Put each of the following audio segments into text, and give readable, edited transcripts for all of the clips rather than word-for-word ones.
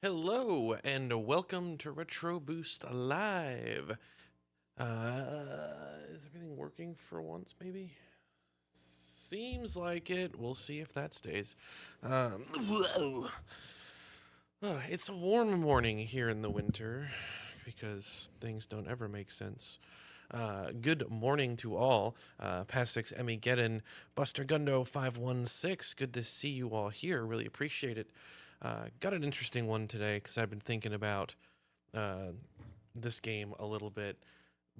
Hello and welcome to Retro Boost Live. Is everything working for once, maybe? Seems like it. We'll see if that stays. Whoa. It's a warm morning here in the winter because things don't ever make sense. Good morning to all. Pastix, Emmy Geddon, Buster Gundo 516. Good to see you all here. Really appreciate it. Got an interesting one today because I've been thinking about uh, this game a little bit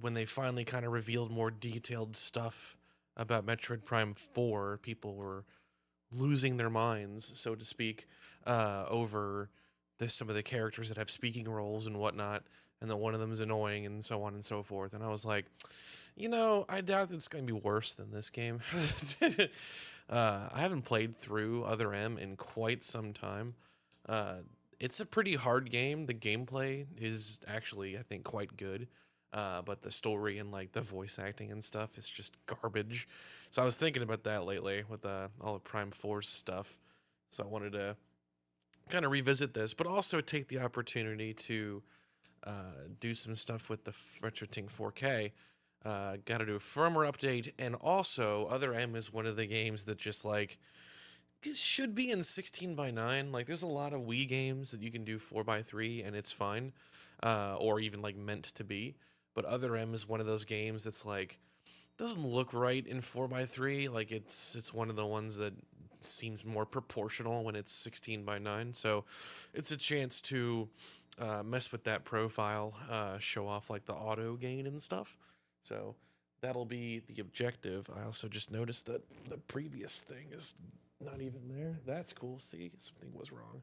when they finally kind of revealed more detailed stuff about Metroid Prime 4. People were losing their minds, so to speak, over some of the characters that have speaking roles and whatnot, and that one of them is annoying and so on and so forth. And I was like, I doubt it's going to be worse than this game. I haven't played through Other M in quite some time. Uh, it's a pretty hard game. The gameplay is actually, I think, quite good. But the story and like the voice acting and stuff is just garbage. So I was thinking about that lately with all the Prime Force stuff. So I wanted to kind of revisit this, but also take the opportunity to do some stuff with the RetroTINK 4K. Got to do a firmware update, and also Other M is one of the games that just like this should be in 16 by 9. Like there's a lot of Wii games that you can do 4 by 3 and it's fine, or even like meant to be. But Other M is one of those games that's like doesn't look right in 4 by 3. Like it's one of the ones that seems more proportional when it's 16 by 9. So it's a chance to mess with that profile, show off like the auto gain and stuff. So that'll be the objective. I also just noticed that the previous thing is not even there. That's cool. See, something was wrong.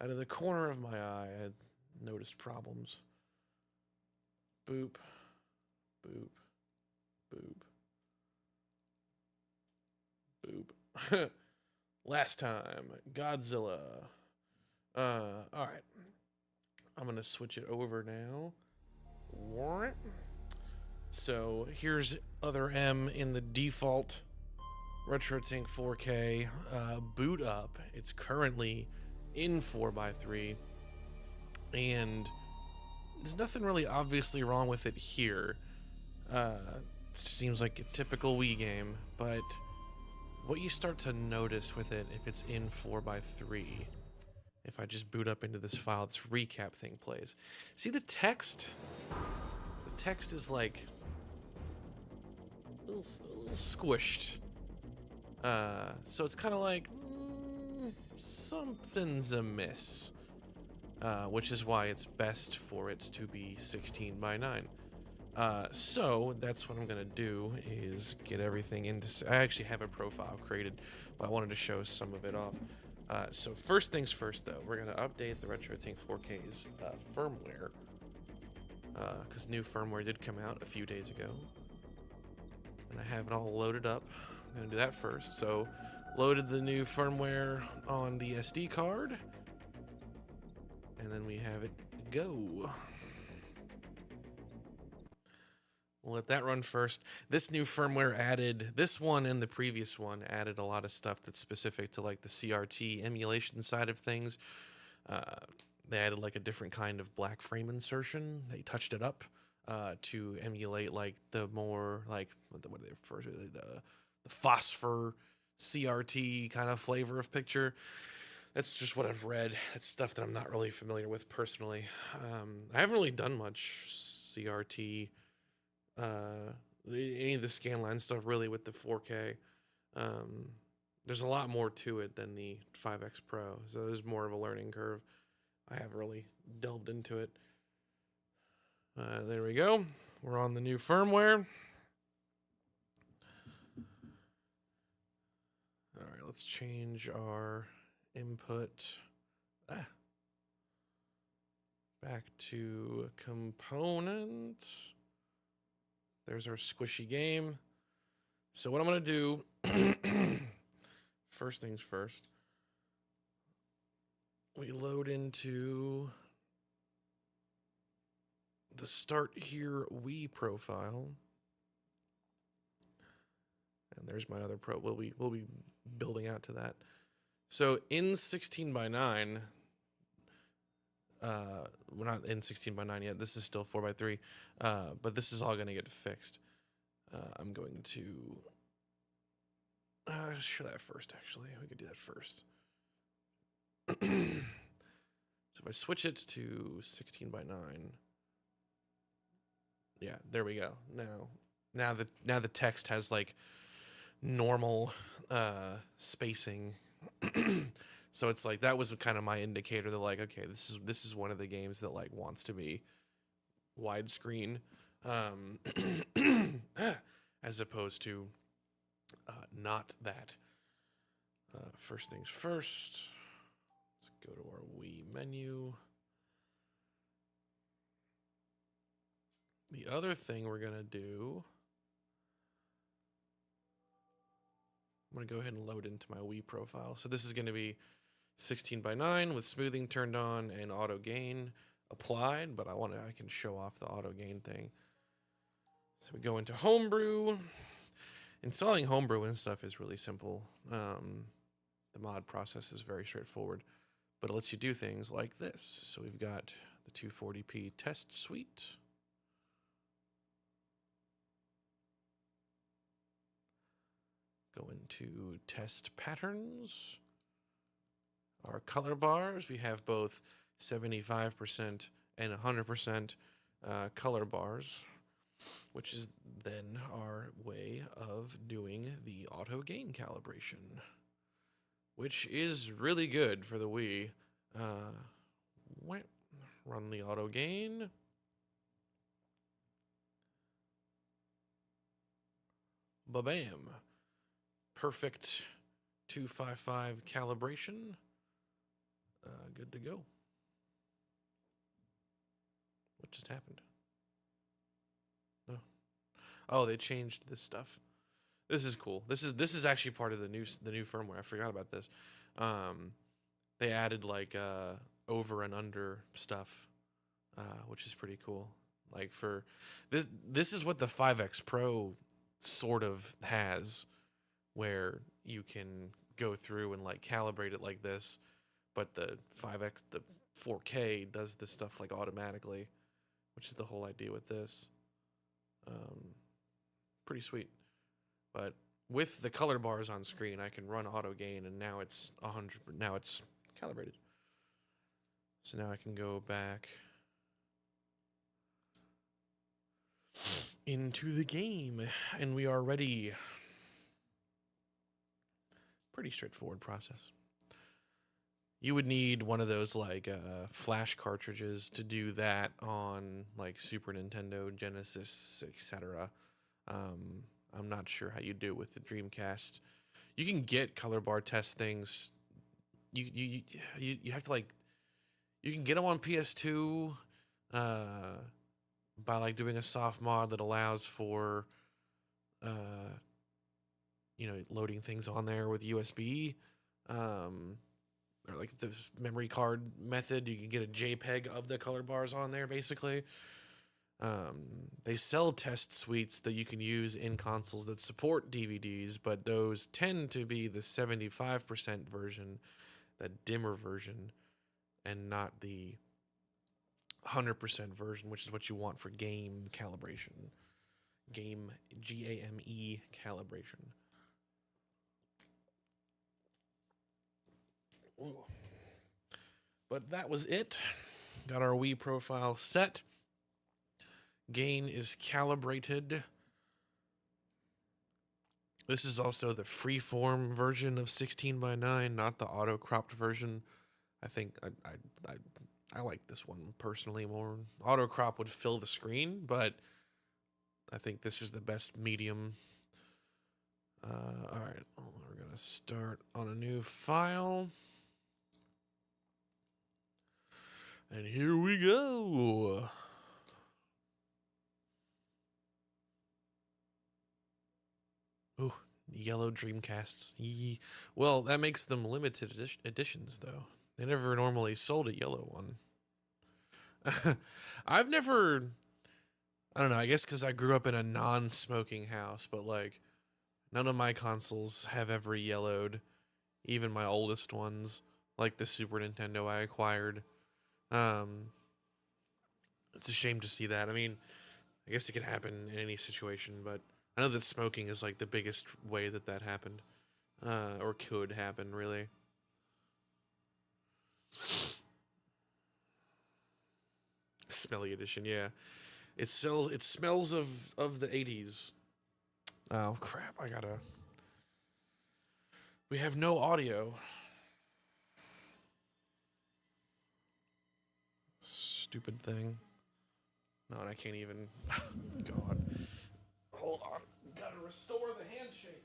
Out of the corner of my eye, I had noticed problems. Boop, boop, boop, boop. Last time, Godzilla. All right. I'm gonna switch it over now. So here's Other M in the default RetroTINK 4K boot up. It's currently in 4x3, and there's nothing really obviously wrong with it here. It seems like a typical Wii game, but what you start to notice with it if it's in 4x3, if I just boot up into this file, this recap thing plays. See the text? The text is like a little squished. So it's kind of like something's amiss, which is why it's best for it to be 16 by 9. So that's what I'm gonna do is get everything into. I actually have a profile created, but I wanted to show some of it off. So first things first, though, we're gonna update the RetroTINK 4K's firmware, because new firmware did come out a few days ago, and I have it all loaded up. I'm gonna do that first. So loaded the new firmware on the SD card, and then we have it go. We'll let that run first. This new firmware added, this one and the previous one added a lot of stuff that's specific to like the CRT emulation side of things. They added like a different kind of black frame insertion. They touched it up to emulate like the more like what do they refer to, the phosphor CRT kind of flavor of picture. That's just what I've read. It's stuff that I'm not really familiar with personally. I haven't really done much CRT, any of the scanline stuff really with the 4K. There's a lot more to it than the 5X Pro, so there's more of a learning curve. I haven't really delved into it. There we go. We're on the new firmware. All right, let's change our input back to component. There's our squishy game. So what I'm going to do, first things first, we load into the Start Here Wii profile. And there's my other pro. We'll be building out to that. So in 16 by 9, we're not in 16:9 yet. This is still 4:3. But this is all going to get fixed. I'm going to show that first, actually. We could do that first. So if I switch it to 16:9, yeah, there we go. Now the text has like normal spacing. So it's like that was kind of my indicator that like, okay, this is one of the games that like wants to be widescreen, as opposed to not that. First things first. Let's go to our Wii menu. The other thing we're gonna do, I'm gonna go ahead and load into my Wii profile. So this is gonna be 16:9 with smoothing turned on and auto gain applied, but I can show off the auto gain thing. So we go into Homebrew. Installing Homebrew and stuff is really simple. The mod process is very straightforward, but it lets you do things like this. So we've got the 240p test suite. Go into test patterns. Our color bars, we have both 75% and 100% color bars, which is then our way of doing the auto gain calibration, which is really good for the Wii. Run the auto gain. Ba-bam. Perfect 255 calibration. Good to go. What just happened? No. Oh, they changed this stuff. This is cool. This is actually part of the new firmware. I forgot about this. They added like over and under stuff, which is pretty cool. Like for this is what the 5X Pro sort of has, where you can go through and like calibrate it like this, but the 4K does this stuff like automatically, which is the whole idea with this. Pretty sweet. But with the color bars on screen, I can run auto gain, and now it's 100. Now it's calibrated. So now I can go back into the game, and we are ready. Pretty straightforward process. You would need one of those like flash cartridges to do that on like Super Nintendo, Genesis, etc. I'm not sure how you do it with the Dreamcast. You can get color bar test things. You have to like, you can get them on PS2 by like doing a soft mod that allows for loading things on there with USB. Or like the memory card method, you can get a JPEG of the color bars on there, basically. They sell test suites that you can use in consoles that support DVDs, but those tend to be the 75% version, the dimmer version, and not the 100% version, which is what you want for game calibration. Game, GAME calibration. Ooh. But that was it. Got our Wii profile set. Gain is calibrated. This is also the freeform version of 16:9, not the auto-cropped version. I think I like this one personally more. Auto-crop would fill the screen, but I think this is the best medium. All right, we're going to start on a new file. And here we go. Ooh, yellow Dreamcasts. Yee. Well, that makes them limited editions, though. They never normally sold a yellow one. I've never... I don't know, I guess because I grew up in a non-smoking house, but, like, none of my consoles have ever yellowed. Even my oldest ones, like the Super Nintendo I acquired. Um, it's a shame to see that. I mean, I guess it could happen in any situation, but I know that smoking is like the biggest way that that happened, or could happen, really. Smelly edition, yeah. It sells. It smells of the 80s. Oh crap! I gotta. We have no audio. Stupid thing. No, and I can't even. God. Hold on. Gotta restore the handshake.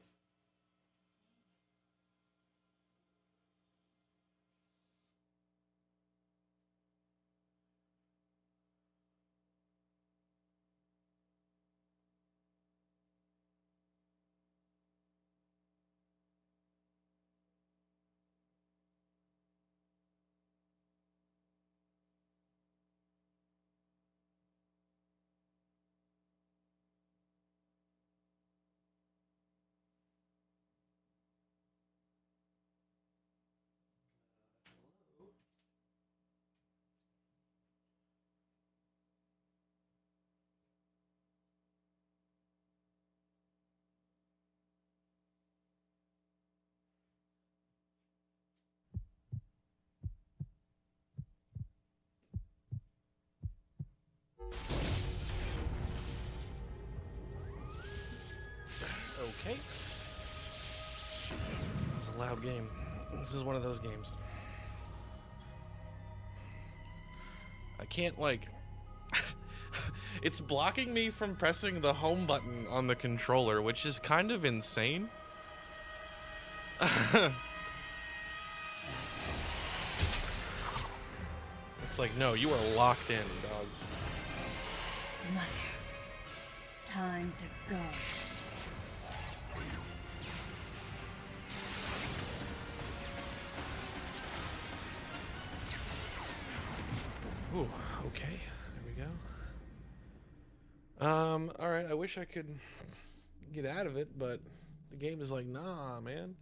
Okay. This is a loud game. This is one of those games. I can't, like... It's blocking me from pressing the home button on the controller, which is kind of insane. It's like, no, you are locked in, dog. Mother, time to go. Ooh, okay. There we go. Alright, I wish I could get out of it, but the game is like, nah, man.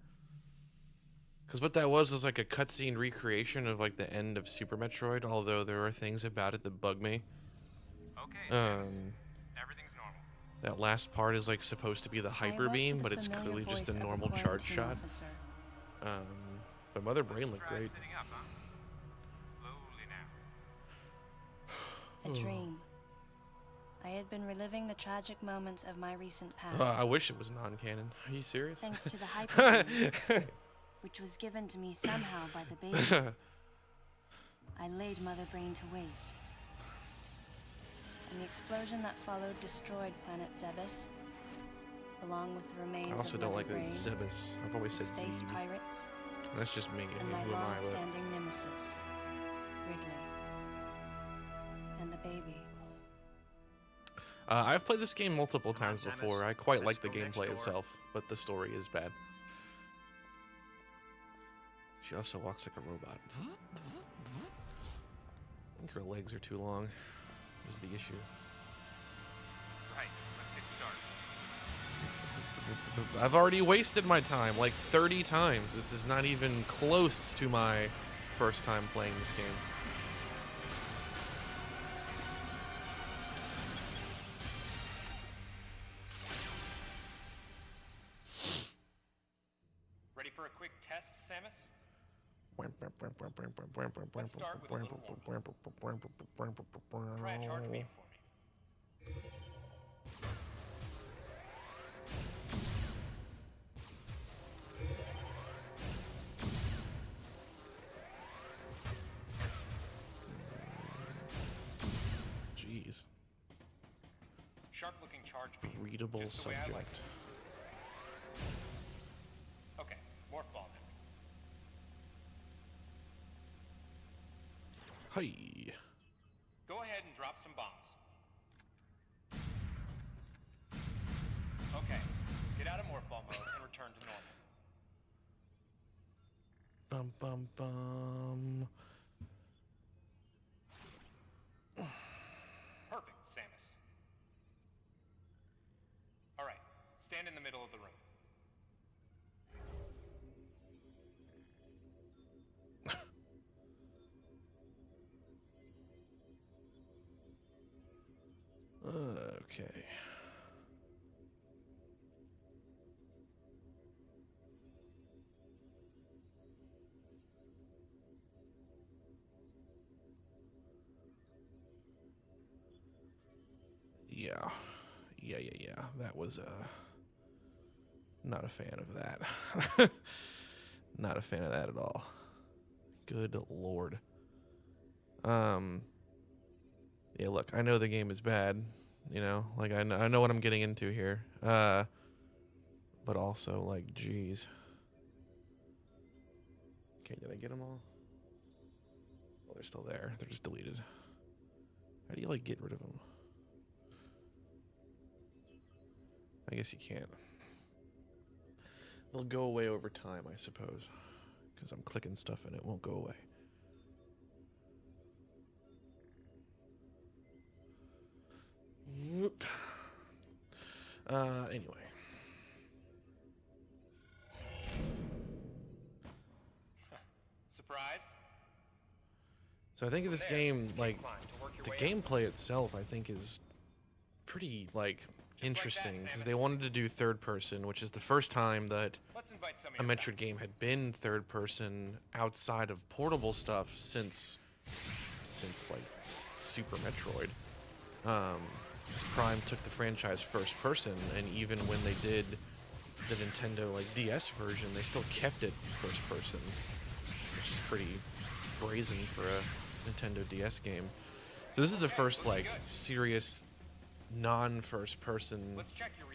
Because what that was like a cutscene recreation of like the end of Super Metroid, although there are things about it that bug me. Okay, everything's normal. That last part is like supposed to be the hyper beam, but it's clearly just a normal charge shot. But Mother Brain looked great. Sitting up, huh? Slowly now. A dream. I had been reliving the tragic moments of my recent past. I wish it was non-canon. Are you serious? Thanks to the hyper beam, which was given to me somehow by the baby. I laid Mother Brain to waste. And the explosion that followed destroyed planet Zebes, along with the remains I also of don't Mother like that Brain, it's Zebes. I've always said space Zebes. pirates, That's just me. I and mean, my who am I? But long-standing nemesis, Ridley, and the baby. I've played this game multiple times before. I quite like the gameplay itself, but the story is bad. She also walks like a robot. I think her legs are too long, is the issue. Right, let's get started. I've already wasted my time like 30 times. This is not even close to my first time playing this game. Ready for a quick test, Samus? Let's start with a little warm-up. Try a charge beam for me. Jeez. Sharp-looking charge beam. Readable Just the way I like subject. it. Okay, morph ball next. Hi. Go ahead and drop some bombs. Okay, get out of morph ball mode and return to normal. Bum bum bum. Perfect, Samus. All right, stand in the middle of the room. Okay. Yeah. That was not a fan of that. Not a fan of that at all. Good lord. Yeah, look, I know the game is bad, you know, like I know what I'm getting into here. But also like, geez. Okay, did I get them all? Oh, they're still there. They're just deleted. How do you like get rid of them? I guess you can't. They'll go away over time, I suppose, because I'm clicking stuff and it won't go away. Whoop. Anyway. Surprised? So I think this game, like, the gameplay itself, I think is pretty, like, interesting, because they wanted to do third person, which is the first time that a Metroid game had been third person outside of portable stuff since like Super Metroid. Because Prime took the franchise first person, and even when they did the Nintendo like DS version, they still kept it first person, which is pretty brazen for a Nintendo DS game. So this is the first like serious non-first person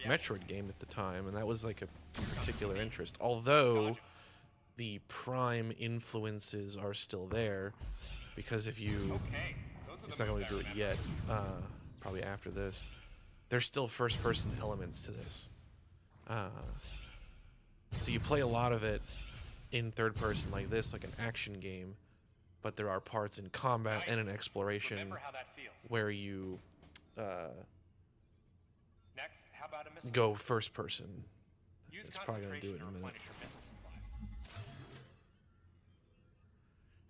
Metroid game at the time, and that was like a particular interest. Although the Prime influences are still there, because if you, it's not going to do it yet, probably after this, there's still first person elements to this. So you play a lot of it in third person like this, like an action game, but there are parts in combat and in exploration where you go first person. It's probably going to do it in a minute.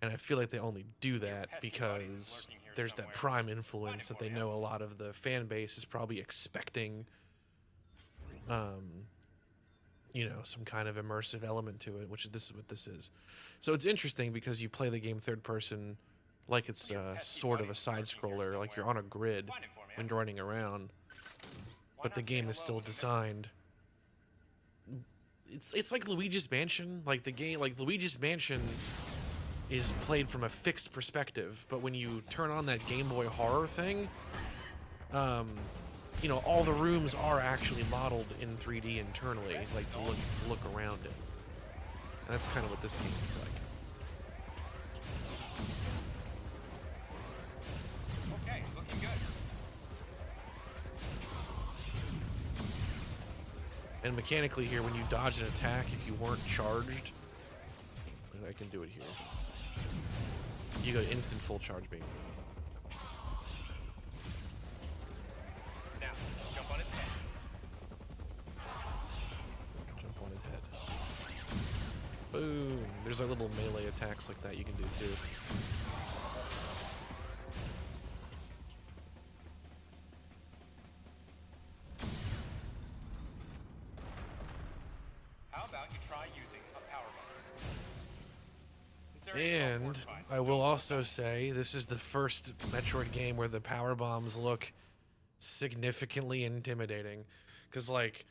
And I feel like they only do that because there's that Prime influence that they know a lot of the fan base is probably expecting, you know, some kind of immersive element to it, which this is what this is. So it's interesting because you play the game third person like it's sort of a side scroller, like you're on a grid when you're running around, but the game is still designed. It's like Luigi's Mansion, like the game, like Luigi's Mansion is played from a fixed perspective, but when you turn on that Game Boy horror thing, you know, all the rooms are actually modeled in 3D internally, like to look around it. And that's kind of what this game is like. Okay, looking good. And mechanically here, when you dodge an attack, if you weren't charged, I can do it here. You go instant full charge beam. Now, jump on its head. Jump on his head. Boom. There's like little melee attacks like that you can do too. How about you try using a power button? And I will also say this is the first Metroid game where the power bombs look significantly intimidating, because like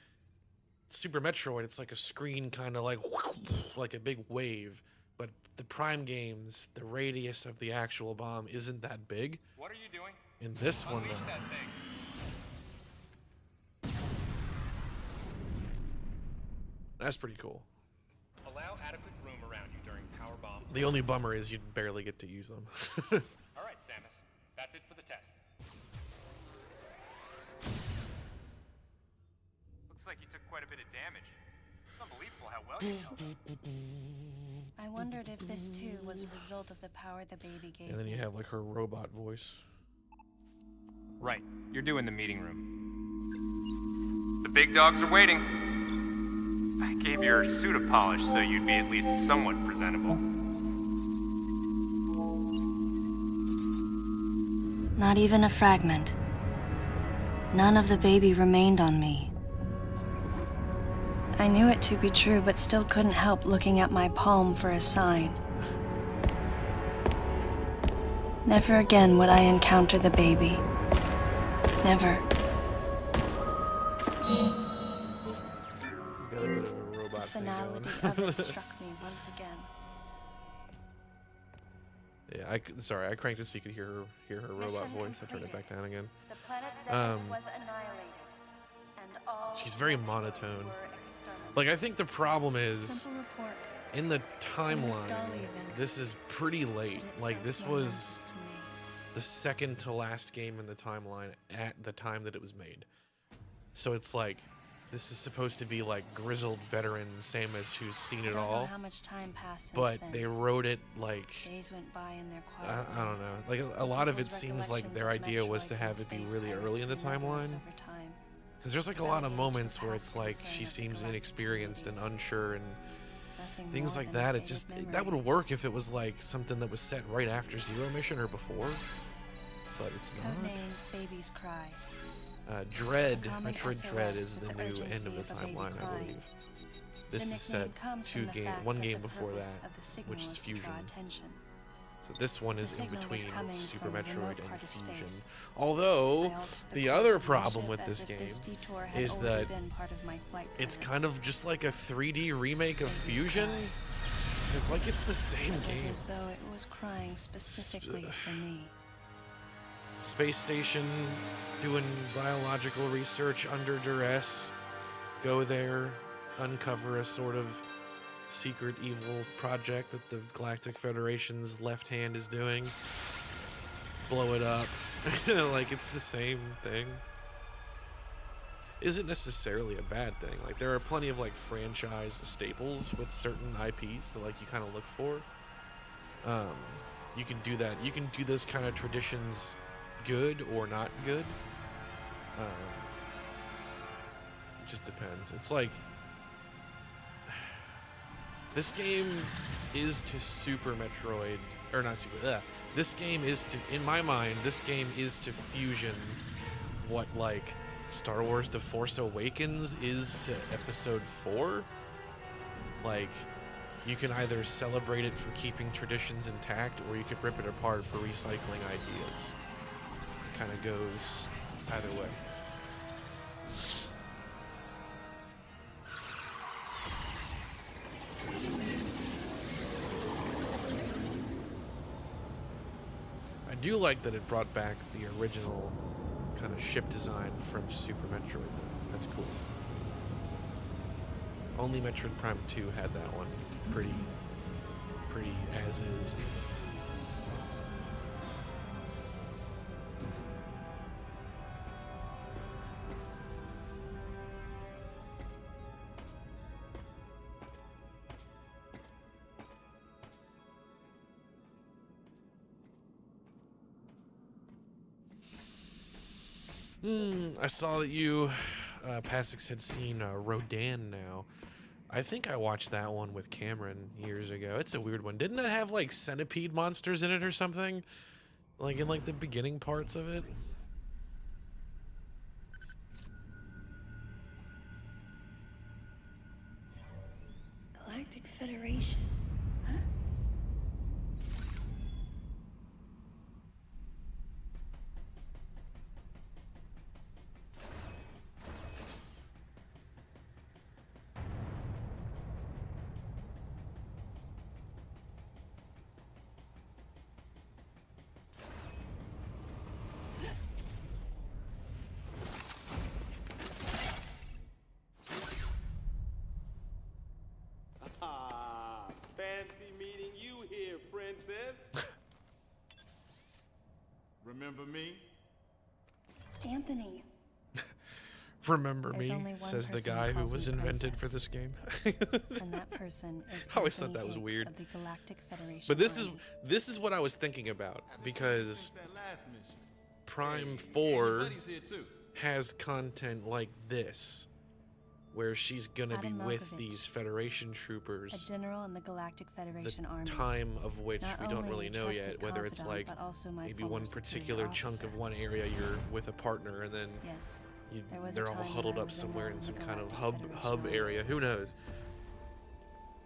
Super Metroid, it's like a screen kind of like a big wave, but the Prime games, the radius of the actual bomb isn't that big. What are you doing? In this one, Unleash though, that thing. that's pretty cool. Allow adequate room around you during power bomb. The only bummer is you barely get to use them. All right, Samus. That's it for the test. Looks like you took quite a bit of damage. It's unbelievable how well you held up. I wondered if this too was a result of the power the baby gave And then you me. have like her robot voice. Right. You're doing the meeting room. The big dogs are waiting. I gave your suit a polish so you'd be at least somewhat presentable. Not even a fragment. None of the baby remained on me. I knew it to be true, but still couldn't help looking at my palm for a sign. Never again would I encounter the baby. Never. Got a bit of a The robot thing finality going. of it struck me once again. Yeah, sorry, I cranked it so you could hear her robot voice. I turned it back down again. The planet Um, Zephyrus was annihilated, and all She's very Metroids monotone. were exterminated. Like, I think the problem is Simple report, in the was timeline. dull even. This is pretty late. but it Like, felt this no was nonsense to me. the second to last game in the timeline at the time that it was made. So it's like, this is supposed to be like grizzled veteran Samus who's seen I it don't know all, how much time passed since but then. they wrote it like, Days went by in their quiet I way. don't know. Like a lot of it People's seems like recollections their of idea was to Metroids have and it be space really pirates early in the grew nebulous timeline. over time. Because there's like a lot of Relegated to moments the where past it's like concern she of the seems galactic inexperienced and communities. unsure and Nothing things more like than a that. It faded just memory. that would work if it was like something that was set right after Zero Mission or before, but it's not. Codenamed Baby's Cry. Dread, A common Metroid SOS Dread is with the the new end urgency of the of a baby timeline, I crying. believe. This The is nickname set comes from the fact one that game the before purpose that, of the signal which is to draw Fusion. attention. So this one is in signal was between coming Super from a remote Metroid and part of Fusion. space. Although I altered the course other of my problem ship with as this if game this detour had is already that been part of my flight it's plan. kind of just like a 3D remake of Baby's Fusion. Cry. It's like it's the same It was game. as though it was crying specifically for me. Space station, doing biological research under duress. Go there, uncover a sort of secret evil project that the Galactic Federation's left hand is doing. Blow it up. Like, it's the same thing. Isn't necessarily a bad thing. Like, there are plenty of like franchise staples with certain IPs that like you kind of look for. You can do that. You can do those kind of traditions good or not good. It just depends. It's like this game is to Super Metroid, or not Super. This game is to, in my mind, this game is to Fusion what like Star Wars: The Force Awakens is to Episode 4. Like, you can either celebrate it for keeping traditions intact, or you could rip it apart for recycling ideas. It kind of goes either way. I do like that it brought back the original kind of ship design from Super Metroid, though. That's cool. Only Metroid Prime 2 had that one pretty as is. I saw that you, Passix, had seen Rodan now. I think I watched that one with Cameron years ago. It's a weird one. Didn't it have like centipede monsters in it or something? Like in like the beginning parts of it? Galactic Federation. Huh? Ah, fancy meeting you here, princess. Remember me? Anthony. Remember There's me, only one says the person who guy who calls was me invented for princess. this game. And that person is I always thought Anthony that was Hicks weird. of the Galactic Federation But Army. this is what I was thinking about, because Since that last mission. Prime Hey, 4 buddy's here too. has content like this. where she's gonna be Adam with Malkovich, these Federation a troopers, general in the Galactic the Federation Army. time of which Not we don't only really a know trusted yet, whether it's confidant, like but also my maybe former one superior particular chunk officer. of one area you're with a partner, and then Yes, you, there was a they're all time when huddled I up was somewhere in involved some in the kind of Galactic hub Federation Army. area. Who knows?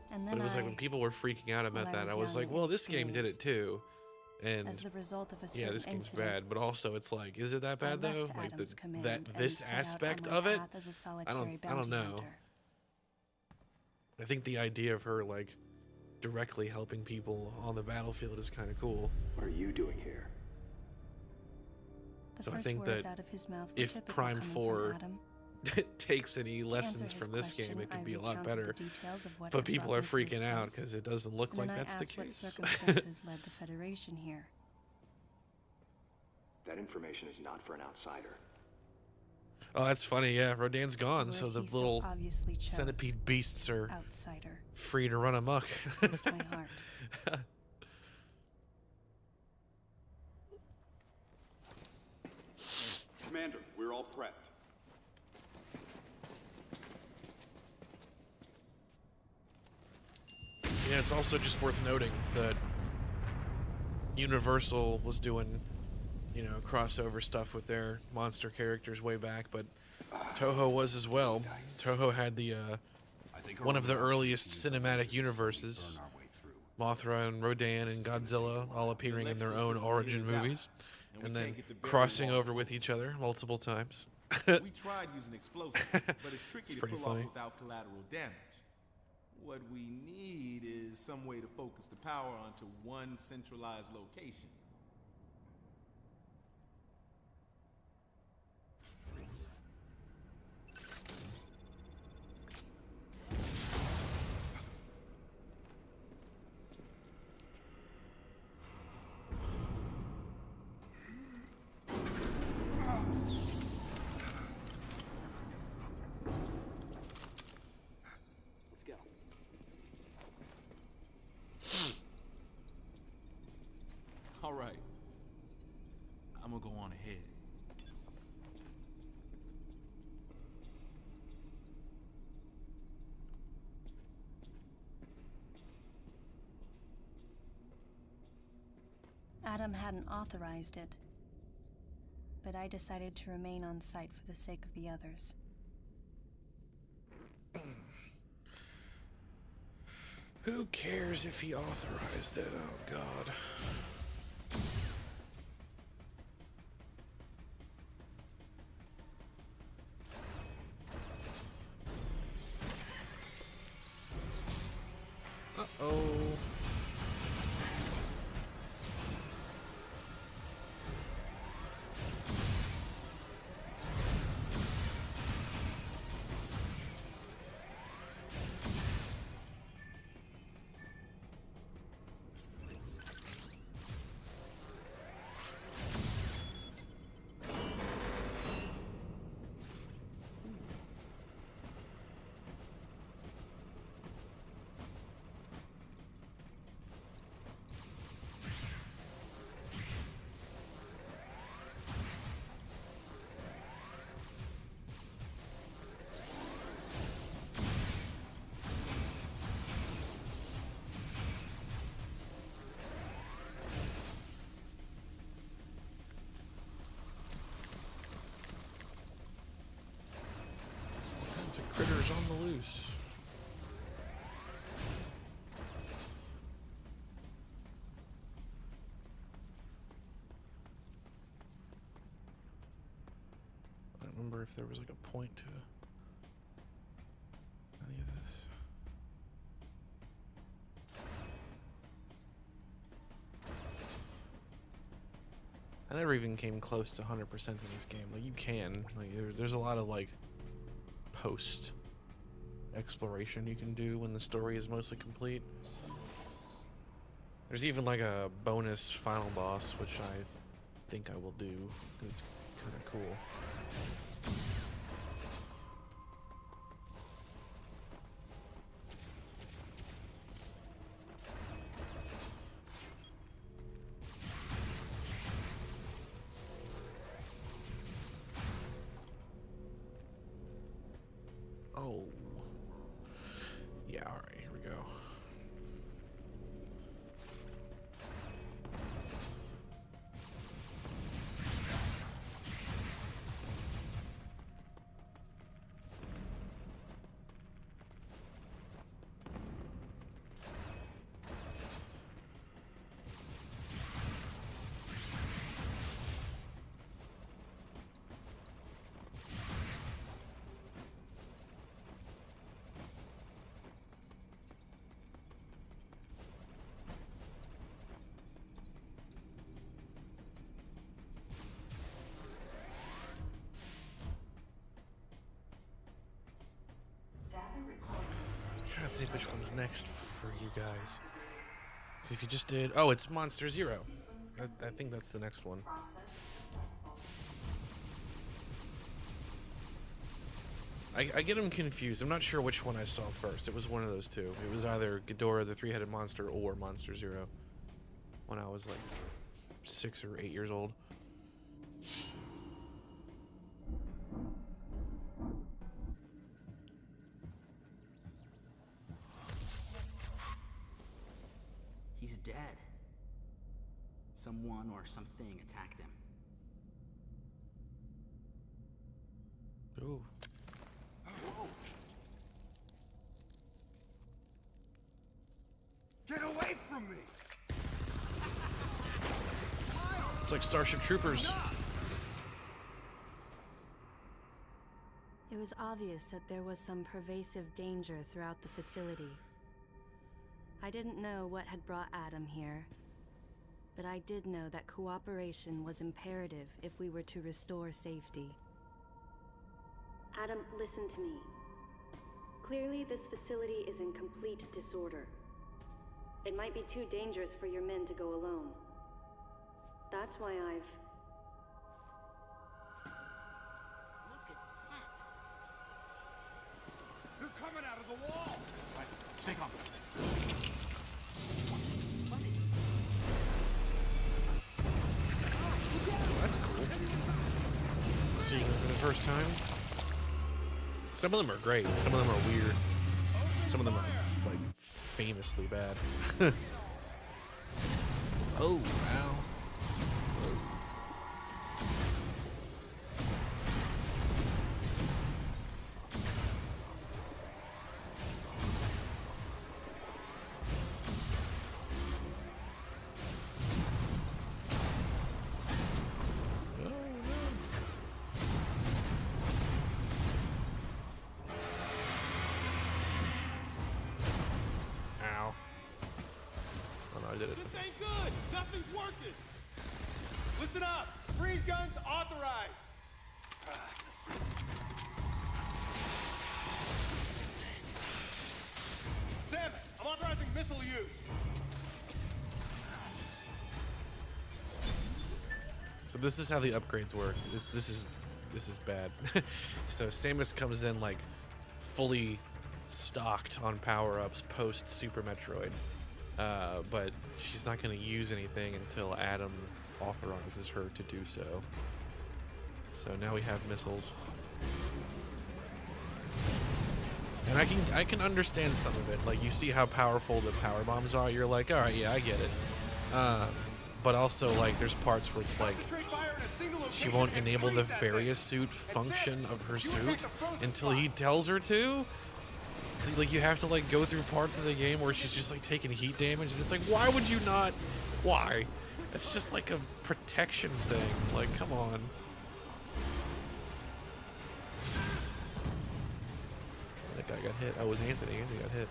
And But then it was like when people were freaking out about I that, was I was young like, and well, this game did it inexperienced. too. And as the result of a yeah, certain this game's incident, bad, but also it's like, is it that I bad though? left Like Adam's command that and this set out on aspect my of it? path as a I solitary don't bounty know. hunter. I think the idea of her like directly helping people on the battlefield is kind of cool. What are you doing here? The So I first think words that out of his mouth were if typical Prime coming from 4 Adam. takes any To lessons answer his from this game, question, it could I be a lot recounted better. the details of what But had people brought are me to this freaking out place. because it doesn't look And like then that's I the asked what case. circumstances led the Federation here. That information is not for an outsider. Oh, that's funny. Yeah, Rodan's gone, Where so the he little obviously chose centipede beasts are outsider. free to run amok. Close to my heart. Commander, we're all prepped. Yeah, it's also just worth noting that Universal was doing, you know, crossover stuff with their monster characters way back, but Toho was as well. Toho had the one of the earliest cinematic universes, Mothra and Rodan and Godzilla all appearing in their own origin movies, and then crossing over with each other multiple times. We tried using explosives, but it's tricky It's to pretty pull funny. off without collateral damage. What we need is some way to focus the power onto one centralized location. Let's go. All right. I'm gonna go on ahead. Adam hadn't authorized it, but I decided to remain on site for the sake of the others. Who cares if he authorized it? Oh, God. Uh-oh. Lots of critters on the loose. I don't remember if there was like a point to any of this. I never even came close to 100% in this game. Like, you can. Like, there's a lot of, like, post exploration you can do when the story is mostly complete. There's even, like, a bonus final boss, which I think I will do. It's kind of cool. Oh. think which one's next for you guys. Because if you just did... Oh, it's Monster Zero. I think that's the next one. I get them confused. I'm not sure which one I saw first. It was one of those two. It was either Ghidorah the Three-Headed Monster or Monster Zero. When I was like 6 or 8 years old. He's dead. Someone or something attacked him. Ooh. Get away from me! It's like Starship Troopers. It was obvious that there was some pervasive danger throughout the facility. I didn't know what had brought Adam here, but I did know that cooperation was imperative if we were to restore safety. Adam, listen to me. Clearly, this facility is in complete disorder. It might be too dangerous for your men to go alone. That's why I've... Look at that. They're coming out of the wall! Right, stay calm. Oh, that's cool. Seeing them for the first time. Some of them are great. Some of them are weird. Some of them are like famously bad. Oh, wow. Ow. Oh no, I did it. This ain't good! Nothing's working! Listen up! Freeze guns authorized! Samus, I'm authorizing missile use! So this is how the upgrades work. This is bad. So Samus comes in like fully stocked on power-ups post Super Metroid, but she's not going to use anything until Adam authorizes her to do so. So now we have missiles, and I can understand some of it. Like, you see how powerful the power bombs are. You're like, all right, yeah, I get it. But also, like, there's parts where it's like she won't enable the various suit function of her suit until he tells her to. So, like, you have to like go through parts of the game where she's just like taking heat damage, and it's like, why would you not? Why? It's just like a protection thing. Like, come on. That guy got hit. Oh, it was Anthony. Anthony got hit.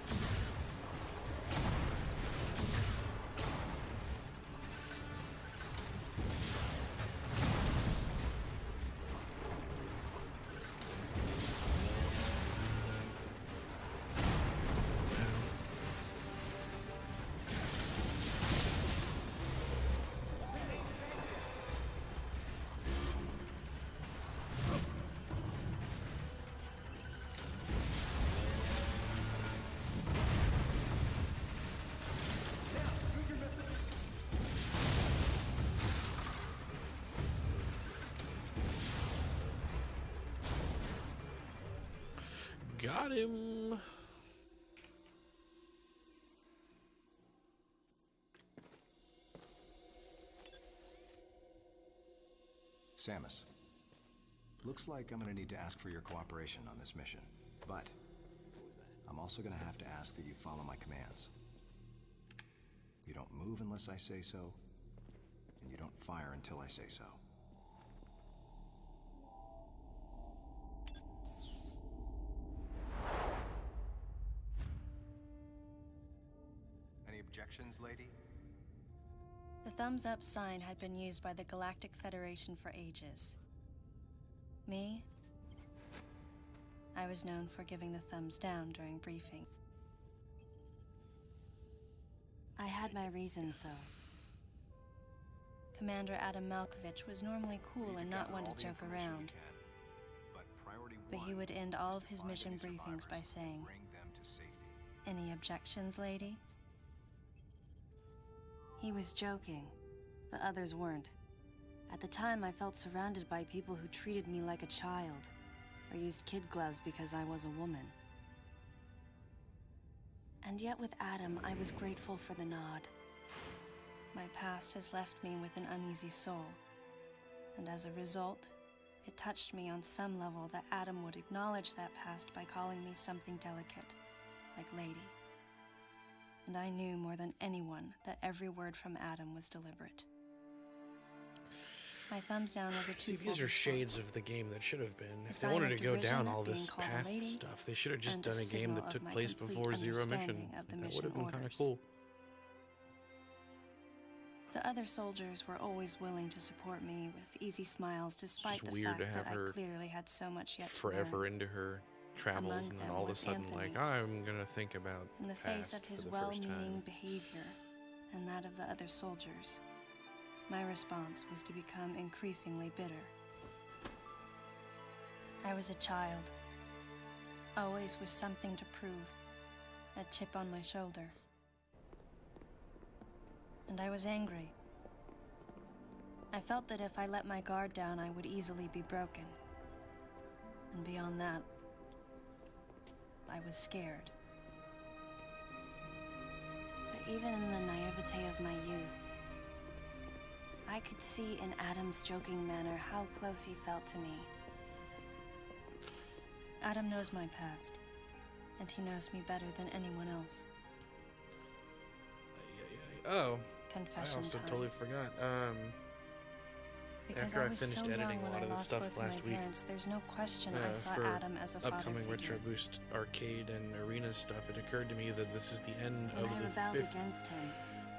Got him. Samus, looks like I'm gonna need to ask for your cooperation on this mission, but I'm also gonna have to ask that you follow my commands. You don't move unless I say so, and you don't fire until I say so. Any objections, lady? The thumbs up sign had been used by the Galactic Federation for ages. Me? I was known for giving the thumbs down during briefing. I had my reasons, though. Commander Adam Malkovich was normally cool and not one to joke around. But he would end all of his mission briefings by saying, "Any objections, lady?" He was joking, but others weren't. At the time, I felt surrounded by people who treated me like a child, or used kid gloves because I was a woman. And yet with Adam, I was grateful for the nod. My past has left me with an uneasy soul, and as a result, it touched me on some level that Adam would acknowledge that past by calling me something delicate, like lady. And I knew more than anyone that every word from Adam was deliberate. My thumbs down was a See, these are shades of the game that should have been. If they sign wanted to of go derision down at all this being called a past lady, stuff, they should have just and a done a game signal that of took my place complete before Zero Mission. understanding of the That mission would have been kind of orders. cool. The other soldiers were always willing to support me with easy smiles, despite just the weird fact to have that I her clearly had so much yet to Forever learn. into her travels, Among and then them all of a was sudden, Anthony. like, I'm gonna think about In the face past of his for the first well-meaning time. behavior and that of the other soldiers, my response was to become increasingly bitter. I was a child, always with something to prove, a chip on my shoulder. And I was angry. I felt that if I let my guard down, I would easily be broken. And beyond that, I was scared. But even in the naivete of my youth, I could see in Adam's joking manner how close he felt to me. Adam knows my past, and he knows me better than anyone else. Oh, Confession I also time. totally forgot. Because after I I was finished so young editing a when lot I of this lost stuff both last of my week, parents, there's no question I saw for Adam as a father upcoming figure. Retro Boost arcade and arena stuff, it occurred to me that this is the end And of I the rebelled fifth, against him.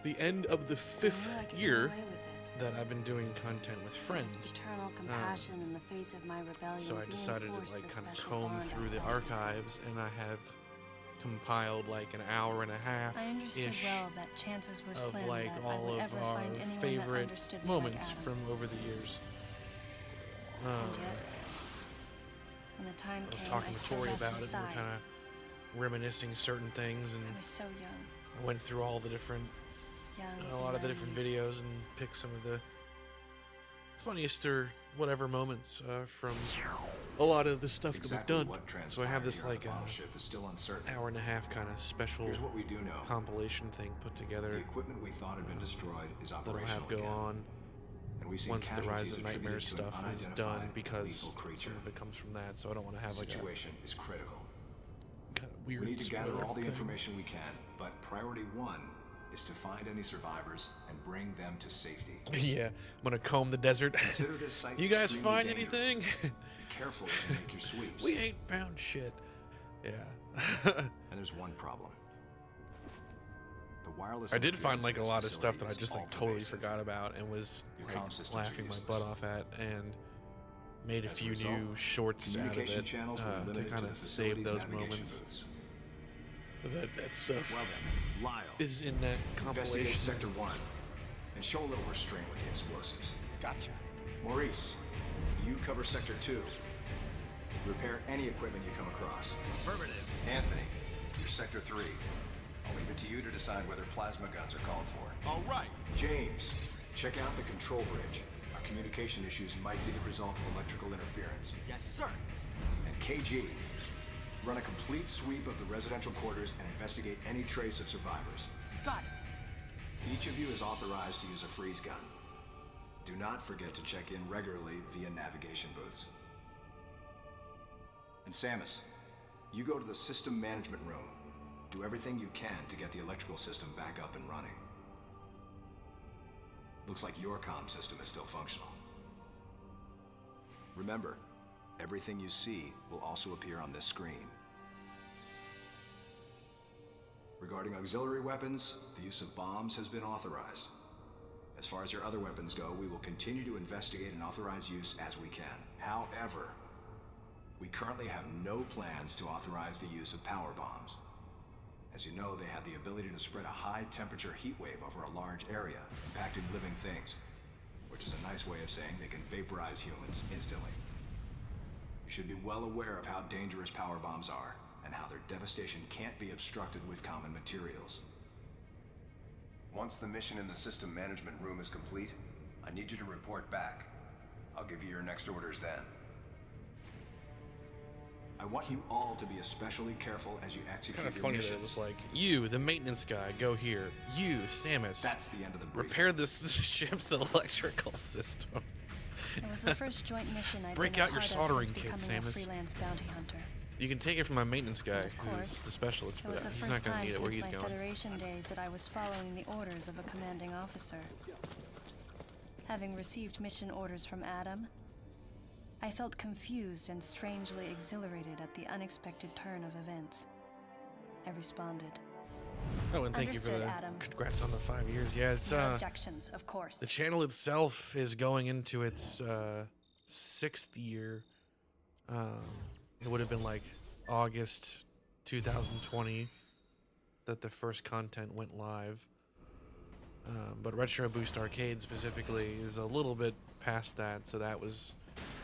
the end of the I fifth knew I could get year away with it. that I've been doing content with His friends. paternal compassion in the face of my rebellion So I decided to reinforced like the kind of special comb bond I through the felt. archives, and I have compiled like an hour and a half I understood ish well that chances were of slim like that I all would of ever our find anyone that favorite understood me moments like Adam. from over the years. And yet, when the time I was came, talking I to still Tori left about his it, and side. we're kind of reminiscing certain things, and I was so young. I went through all the different, Young a lot of the different videos, and picked some of the funniest or whatever moments from a lot of the stuff that we've done. So I have this like hour and a half kind of special Here's what we do know. compilation thing put The together equipment we thought had been destroyed is that I'll operational have go again. on And we've seen once the Rise casualties of attributed Nightmares to an stuff is done, unidentified because lethal creature. some of it comes from that, so I don't want to The have like a situation is critical. kind of weird We need to gather spoiler all the thing. information we can, but priority one is to find any survivors and bring them to safety. Yeah, I'm gonna comb the desert. Consider this site You guys extremely find dangerous. anything? Be careful as you make your sweeps. We ain't found shit. Yeah. And there's one problem. The wireless I did find interference like in a this lot of stuff that I facility just is like totally all-pervasive. forgot about and was Your like comm systems are laughing my useless. butt off at, and made a As a few result, new shorts out of Communication it channels were to limited kind to the of save facility's those navigation moments. booths. That stuff Well then, Lyle, is in that investigate compilation. Sector 1 and show a little restraint with the explosives. Gotcha. Maurice, you cover Sector 2. Repair any equipment you come across. Affirmative. Anthony, you're Sector 3. I'll leave it to you to decide whether plasma guns are called for. All right. James, check out the control bridge. Our communication issues might be the result of electrical interference. Yes, sir. And KG, run a complete sweep of the residential quarters and investigate any trace of survivors. Got it. Each of you is authorized to use a freeze gun. Do not forget to check in regularly via navigation booths. And Samus, you go to the system management room. Do everything you can to get the electrical system back up and running. Looks like your comm system is still functional. Remember, everything you see will also appear on this screen. Regarding auxiliary weapons, the use of bombs has been authorized. As far as your other weapons go, we will continue to investigate and authorize use as we can. However, we currently have no plans to authorize the use of power bombs. As you know, they have the ability to spread a high-temperature heat wave over a large area, impacting living things, which is a nice way of saying they can vaporize humans instantly. You should be well aware of how dangerous power bombs are, and how their devastation can't be obstructed with common materials. Once the mission in the system management room is complete, I need you to report back. I'll give you your next orders then. I want you all to be especially careful as you It's execute kind of your funny that it missions. was like, you, the maintenance guy, go here. You, Samus, That's the end of the briefing. repair this ship's electrical system. It was the first joint mission I'd Break been a out your part of soldering since kit, becoming a Samus. freelance bounty hunter. You can take it from my maintenance guy, Of course, who's the specialist It for was that. the He's first not going to time need it where since he's my going. Federation days that I was following the orders of a commanding officer. Having received mission orders from Adam, I felt confused and strangely exhilarated at the unexpected turn of events. I responded. Oh, and thank you for Understood, the Adam. congrats on the 5 years. Yeah, it's No objections, of course. the channel itself is going into its 6th year. It would have been like August 2020 that the first content went live. But Retro Boost Arcade specifically is a little bit past that, so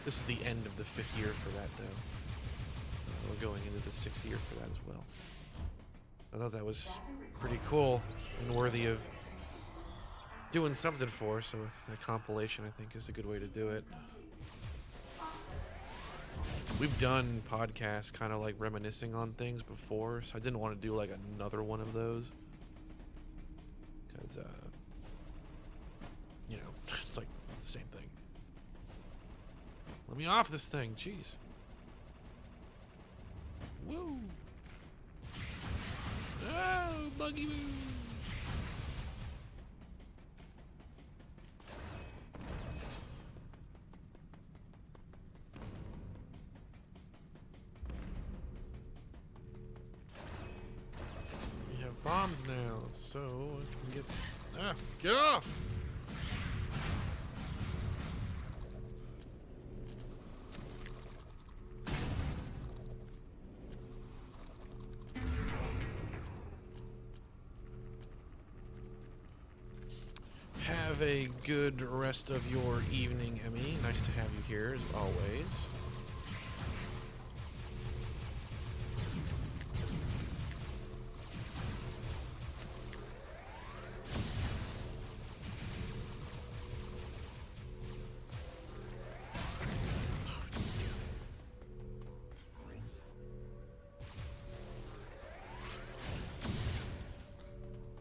this is the end of the 5th year for that, though. We're going into the 6th year for that as well. I thought that was pretty cool and worthy of doing something for, so a compilation, I think, is a good way to do it. We've done podcasts kind of like reminiscing on things before, so I didn't want to do like another one of those. Because, you know, it's like the same thing. Let me off this thing, jeez. Woo! Oh, buggy boo! We have bombs now, so I can get off! Have a good rest of your evening, Emmy. Nice to have you here, as always.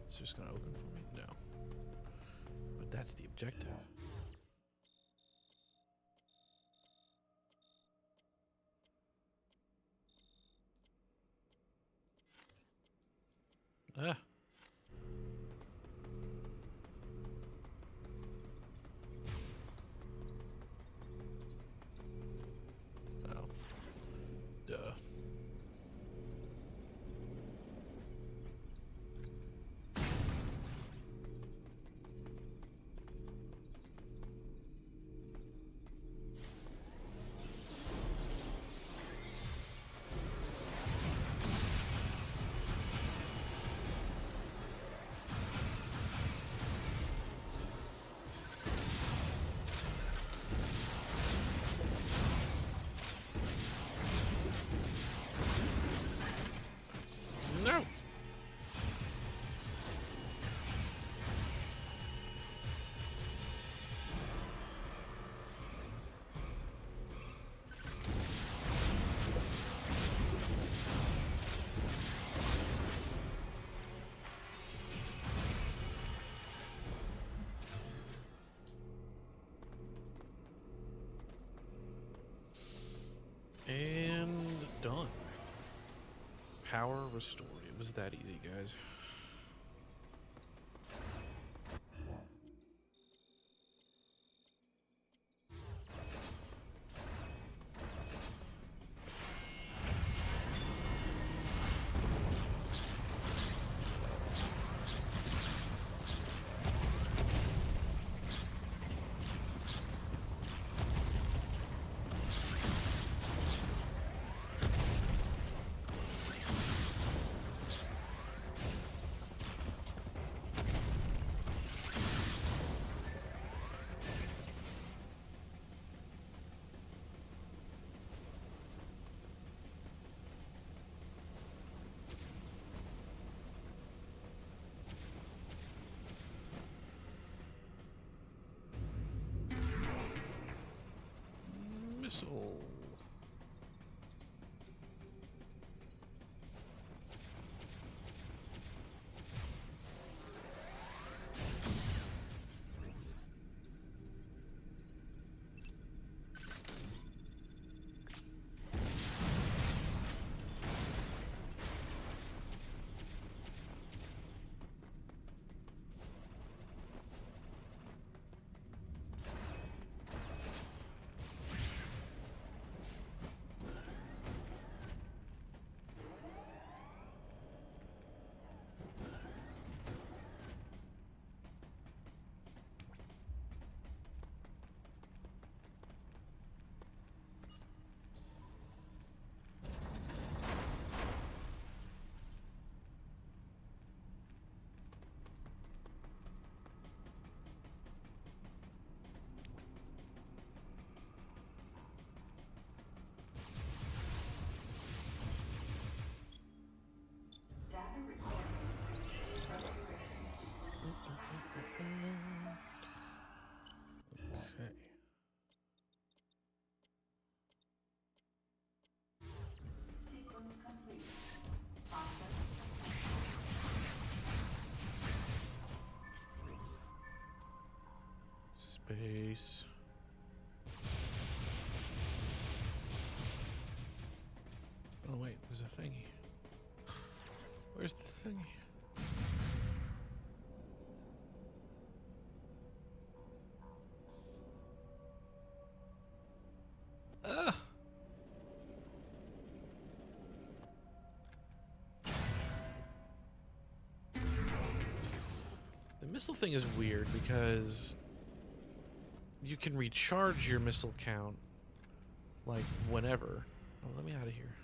It's just gonna open for me? No. But that's the objective. Ah. Oh. Duh. No. And done. Power restored. It was that easy, guys. missile. Okay. Space. Oh wait, there's a thingy. Where's the thingy? Ah! The missile thing is weird because you can recharge your missile count like whenever. Oh, let me out of here.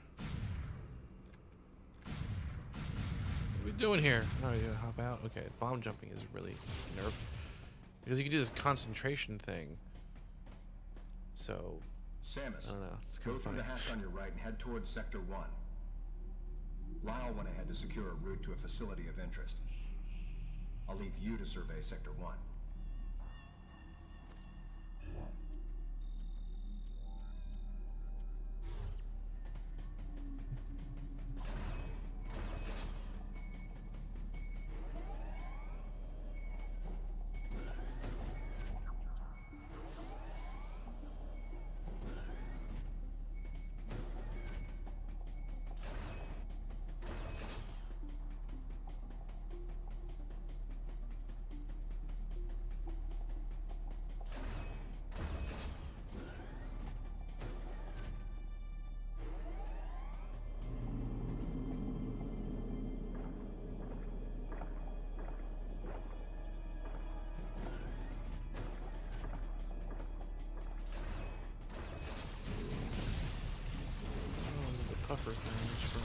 What are we doing here? Oh, you gotta hop out? Okay, bomb jumping is really nerve. Because you can do this concentration thing. So, Samus, I don't know. It's go kind of through funny. the hatch on your right and head towards Sector 1. Lyle went ahead to secure a route to a facility of interest. I'll leave you to survey Sector 1. Oh, those are the puffer things from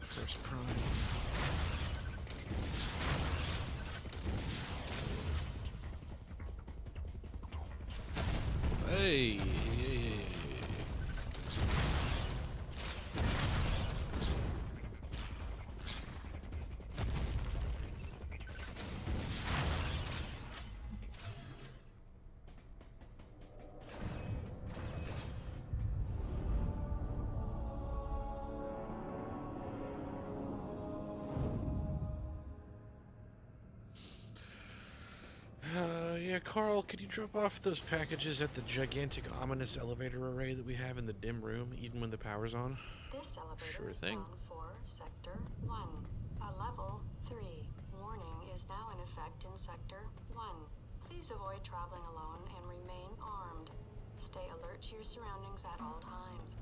First Prime. Hey! Yeah, Carl, could you drop off those packages at the gigantic, ominous elevator array that we have in the dim room, even when the power's on? This elevator Sure is thing. bound for Sector 1. A level 3 warning is now in effect in Sector 1. Please avoid traveling alone and remain armed. Stay alert to your surroundings at all times.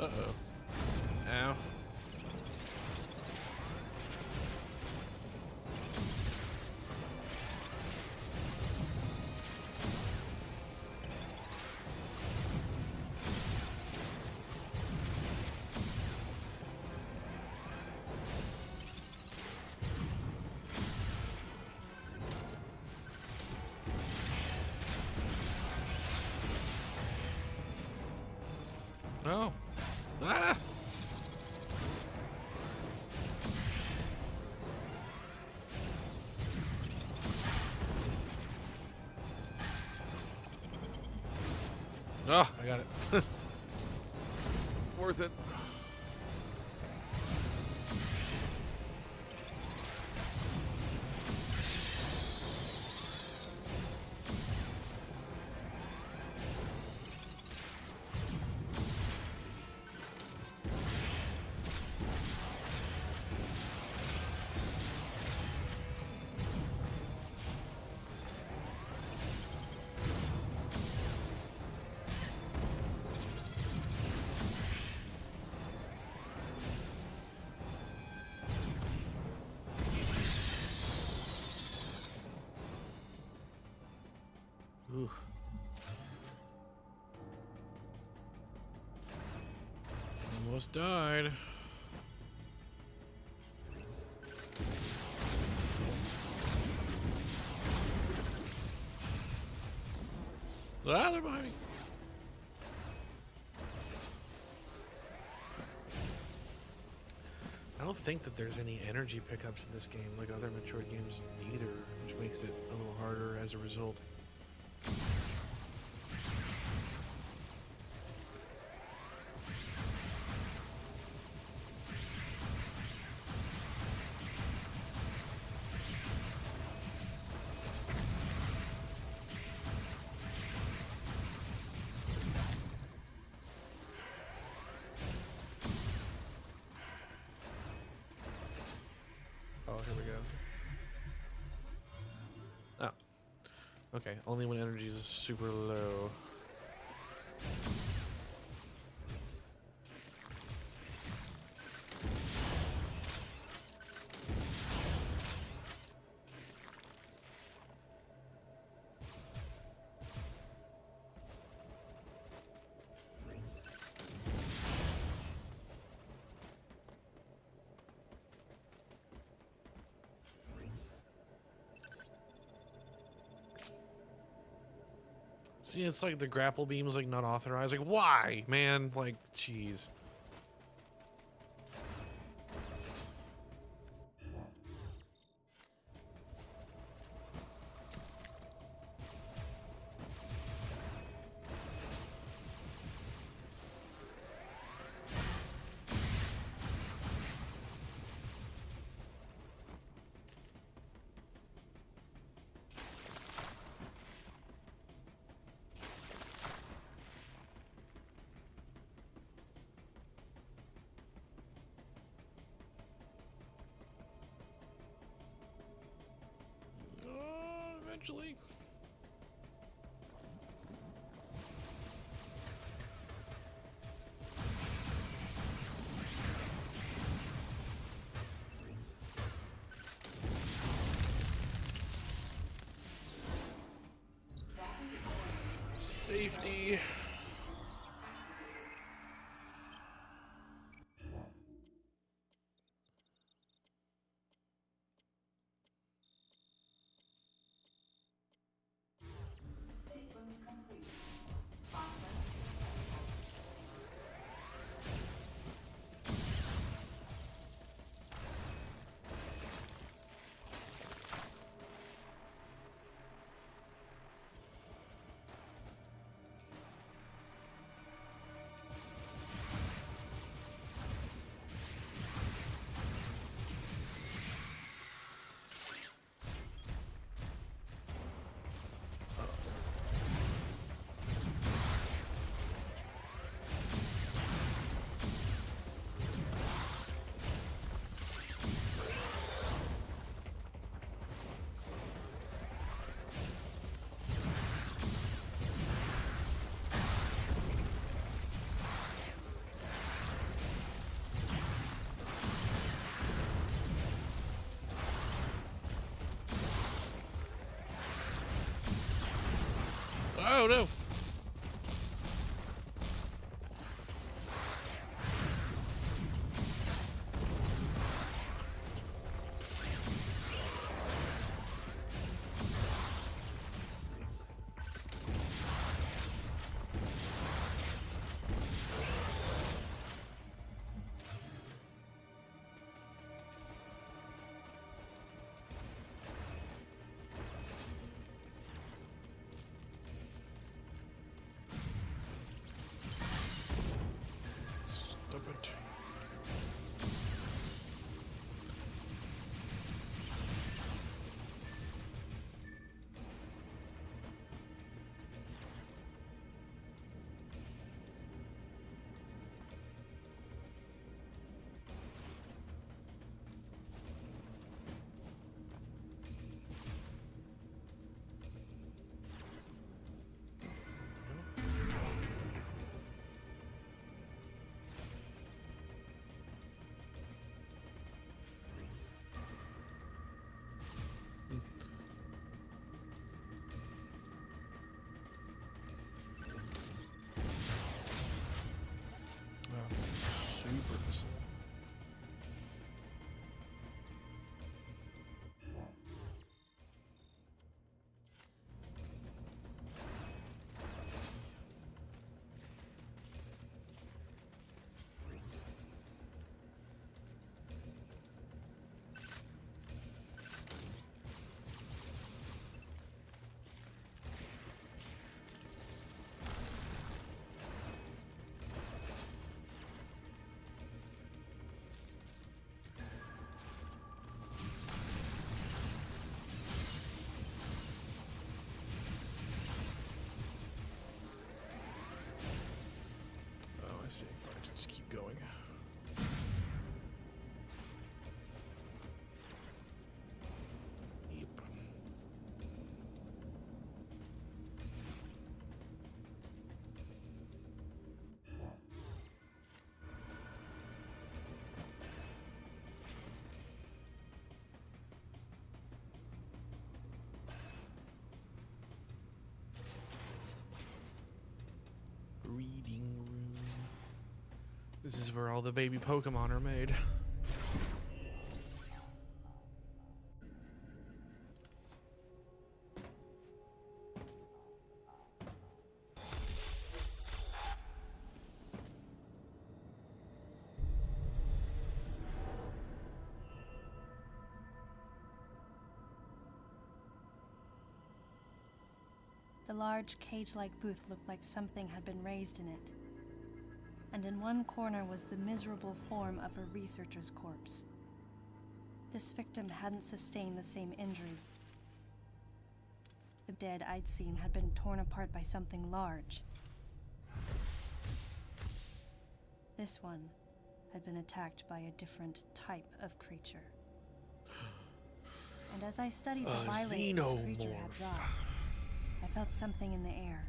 Uh-oh. Ow. No. Ah! Oh, I got it. Worth it. Ooh. Almost died. Ah, they're behind me. I don't think that there's any energy pickups in this game like other Metroid games either, which makes it a little harder as a result. Oh, here we go. Oh. Okay, only when energy is super low. See, it's like the grapple beam's like not authorized. Like, why, man? Like, jeez. Eventually. Safety. no. Stop it. Super missile. Oh, I see. I have to just keep going. Yep. Reading room. This is where all the baby Pokemon are made. The large cage-like booth looked like something had been raised in it. And in one corner was the miserable form of a researcher's corpse. This victim hadn't sustained the same injuries. The dead I'd seen had been torn apart by something large. This one had been attacked by a different type of creature. And as I studied the violence this creature had xenomorph. wrought, I felt something in the air,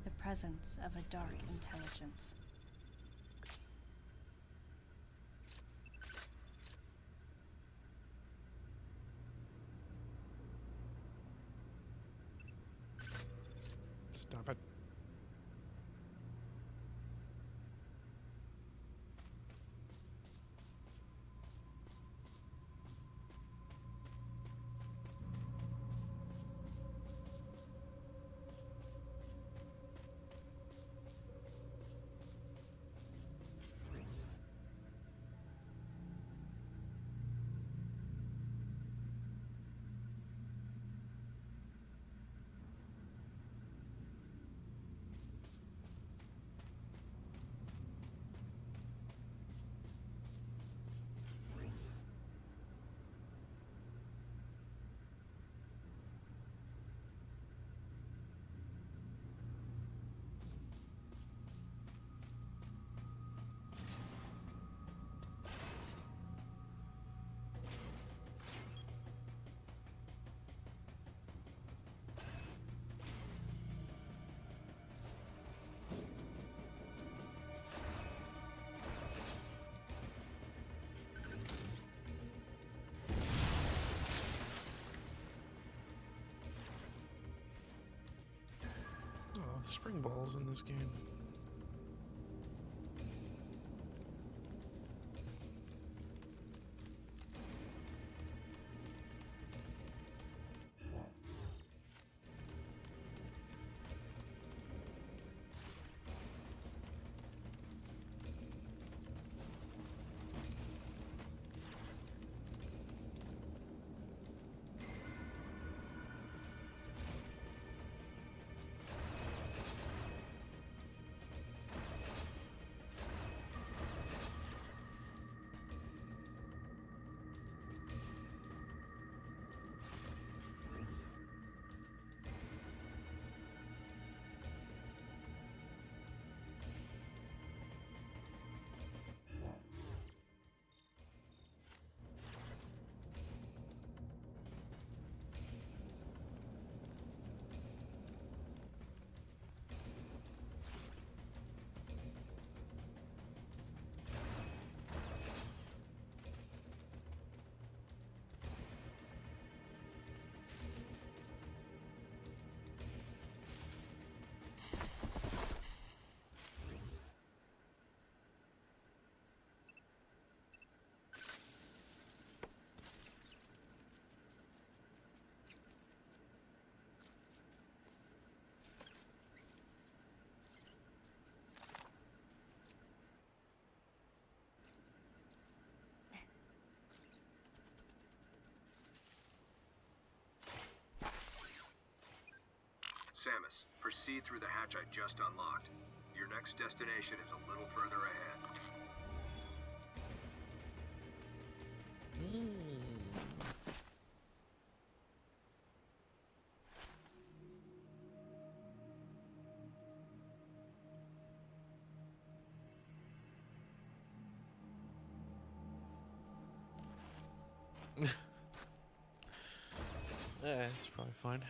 the presence of a dark intelligence. Stop it. spring balls in this game. Samus, proceed through the hatch I just unlocked. Your next destination is a little further ahead. Yeah, it's probably fine.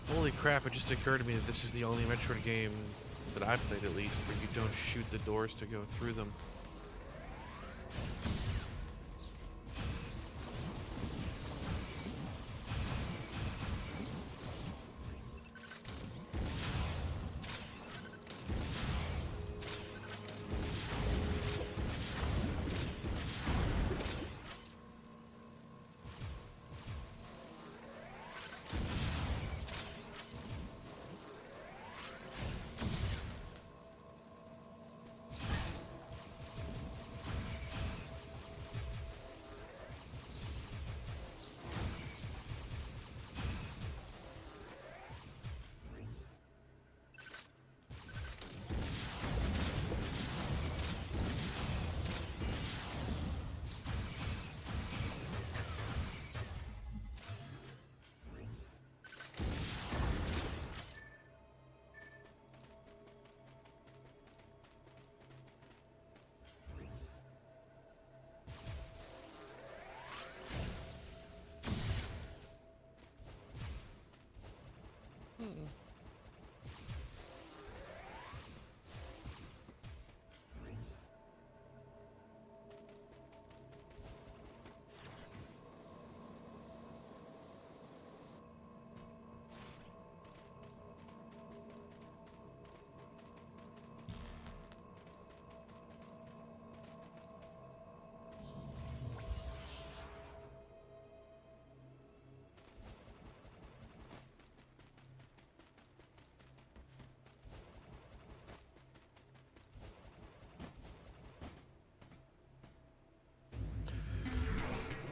Holy crap, it just occurred to me that this is the only Metroid game that I've played at least where you don't shoot the doors to go through them.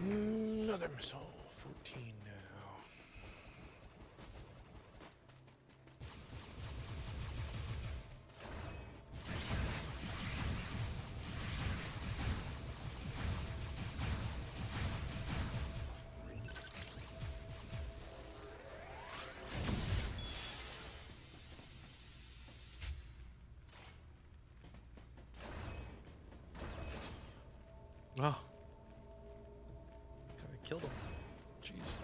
Another missile. 14 now. Oh. Kinda killed him. Jeez.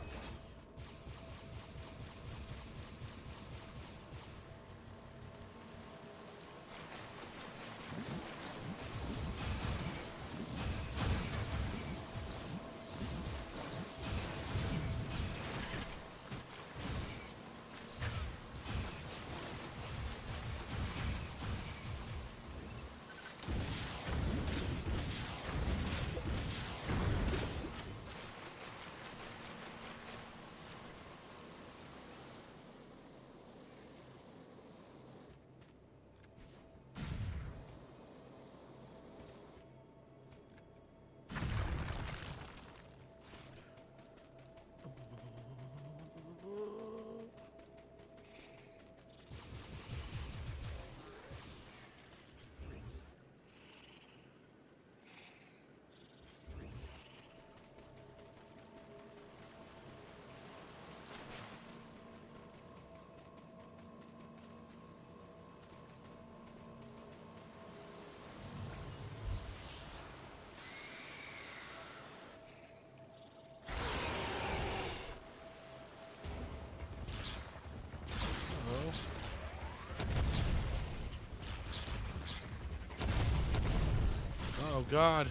God.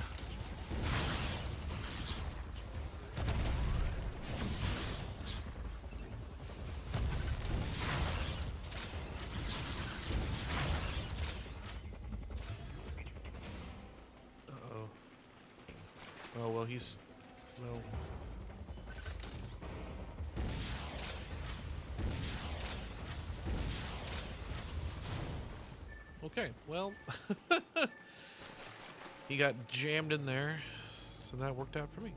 Uh-oh. Oh, well, he's... Well... Okay, well... he got jammed in there, so that worked out for me.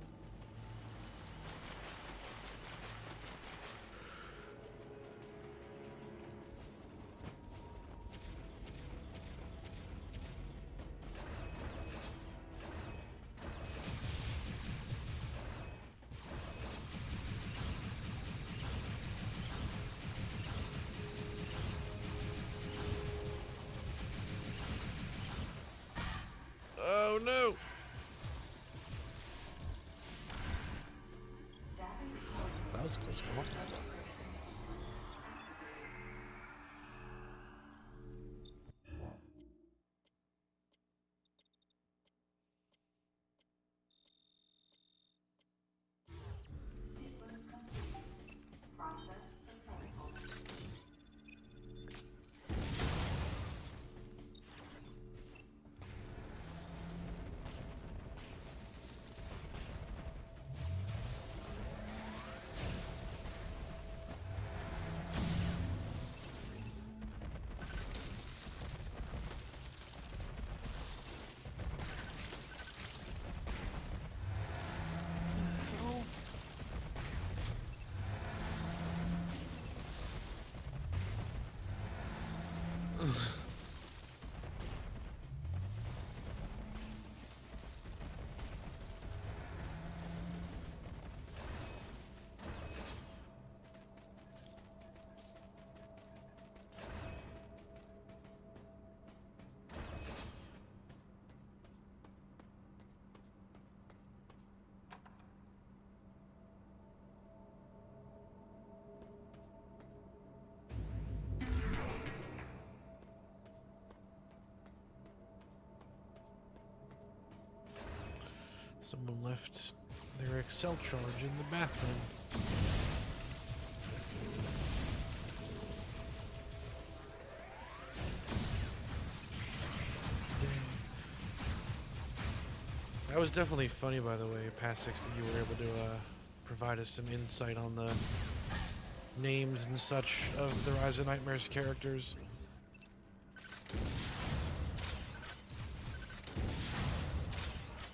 Oh no! That was a close call. Someone left their Excel charge in the bathroom. That was definitely funny, by the way, Past Six, that you were able to provide us some insight on the names and such of the Rise of Nightmares characters.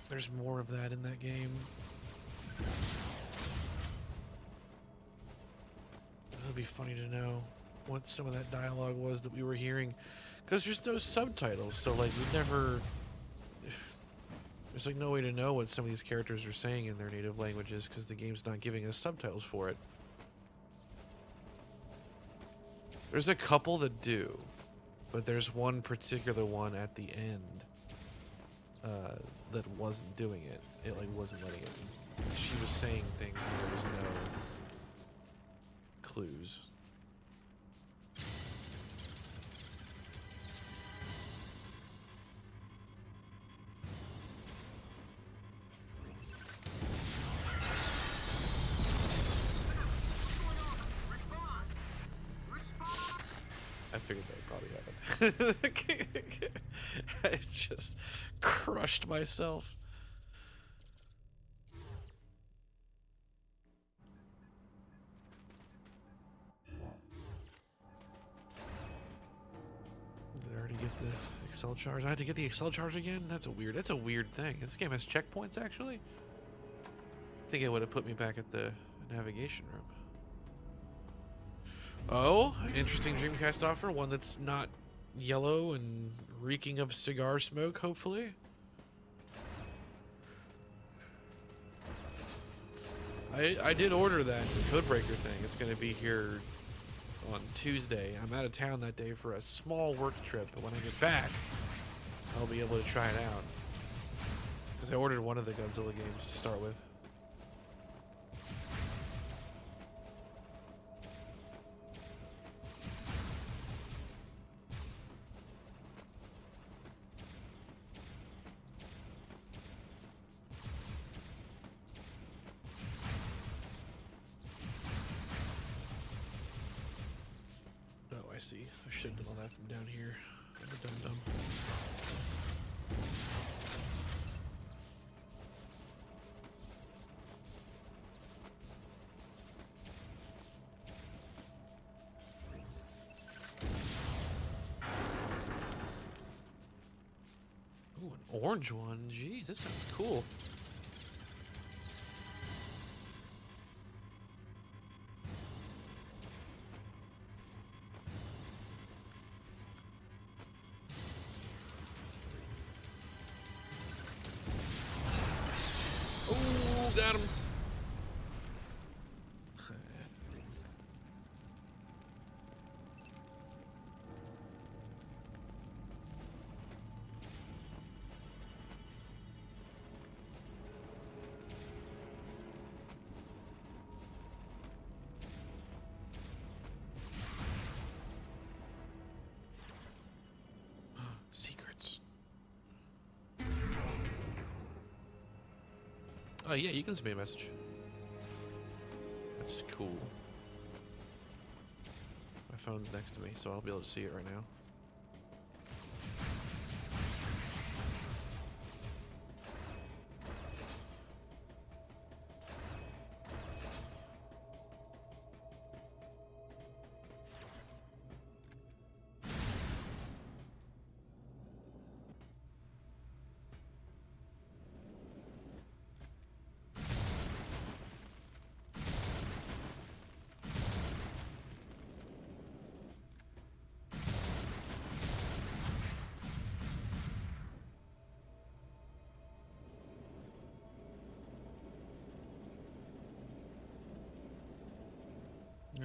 There's more of that in that game. It'll be funny to know what some of that dialogue was that we were hearing, because there's no subtitles, so like we never... There's like no way to know what some of these characters are saying in their native languages because the game's not giving us subtitles for it. There's a couple that do, but there's one particular one at the end that wasn't doing it. It like wasn't letting it. She was saying things and there was no clues. I figured that would probably happen. I just crushed myself. Did I already get the Excel charge? I had to get the Excel charge again? That's a weird thing. This game has checkpoints, actually? I think it would have put me back at the navigation room. Oh, interesting Dreamcast offer. One that's not yellow and reeking of cigar smoke, hopefully. I did order that Codebreaker thing. It's going to be here on Tuesday. I'm out of town that day for a small work trip, but when I get back, I'll be able to try it out. Because I ordered one of the Godzilla games to start with. see. I should have done all that from down here. I'm a dum-dum. Ooh, an orange one. Jeez, that sounds cool. Ooh, got him. Secrets. Oh yeah, you can send me a message. That's cool. My phone's next to me, so I'll be able to see it right now.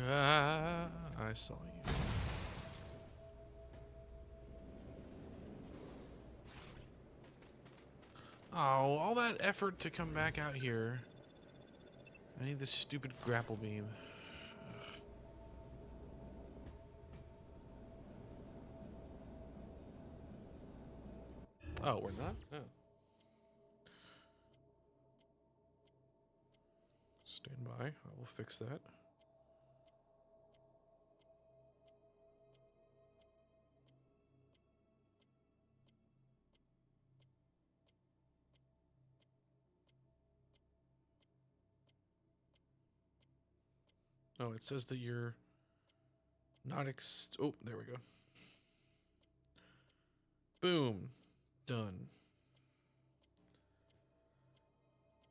Ah, I saw you. Oh, all that effort to come back out here. I need this stupid grapple beam. Oh, we're not? Oh. Stand by. I will fix that. Oh, it says that you're not oh, there we go. Boom. Done.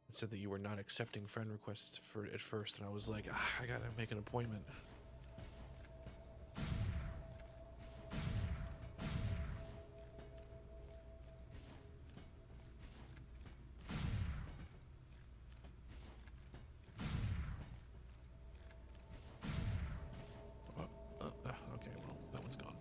It said that you were not accepting friend requests at first, and I was like, I gotta make an appointment. Okay, well, that one's gone.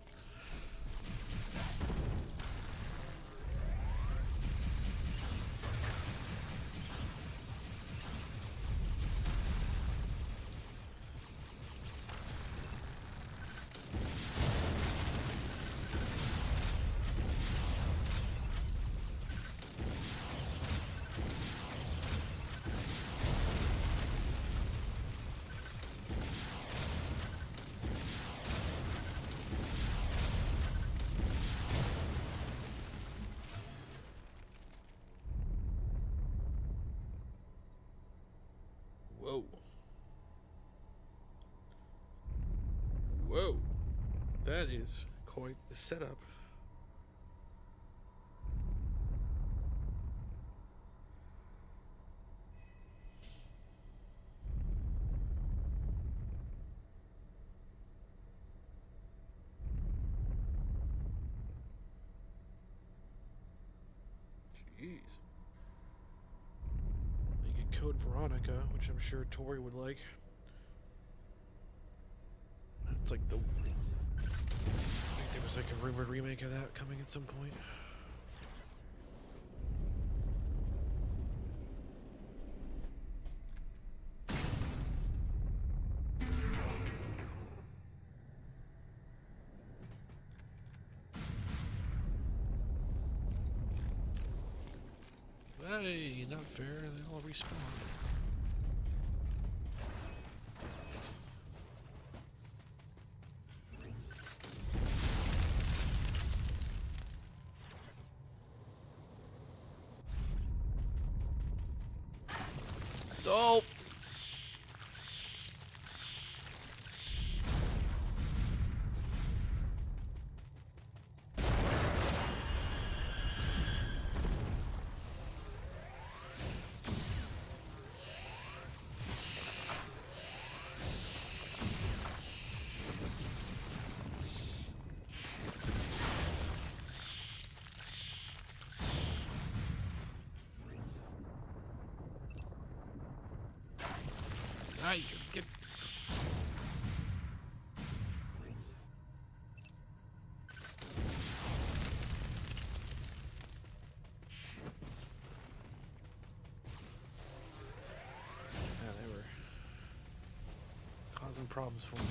Whoa. Whoa. That is quite the setup. Jeez. You get Code Veronica, which I'm sure Tori would like. It's like the... I think there was like a rumored remake of that coming at some point. Hey, not fair. They all respawn. causing problems for me.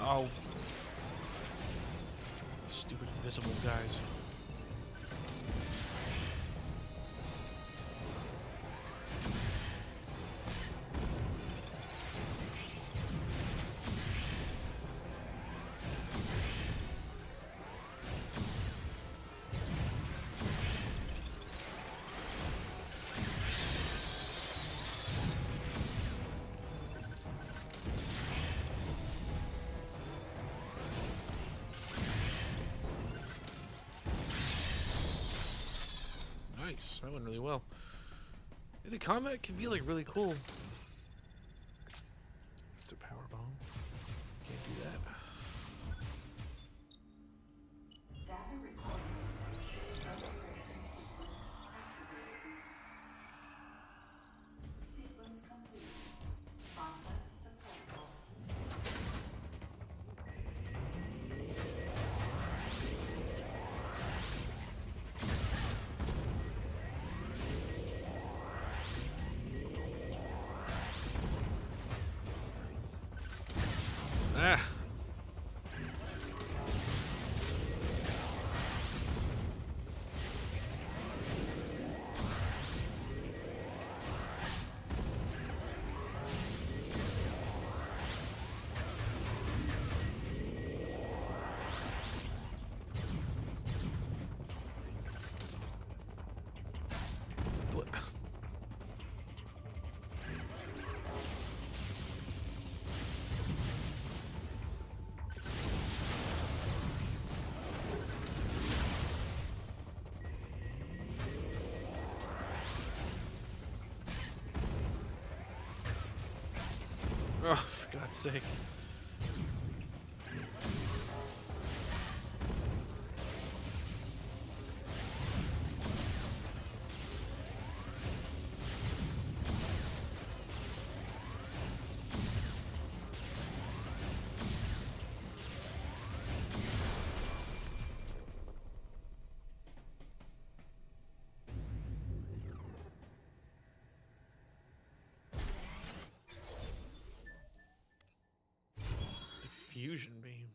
Oh. Stupid invisible guys. Nice, that went really well. Yeah, the combat can be like really cool. It's a power bomb. Can't do that. Sequence complete. Process successful. Ah. What? Oh, for God's sake. Fusion beam.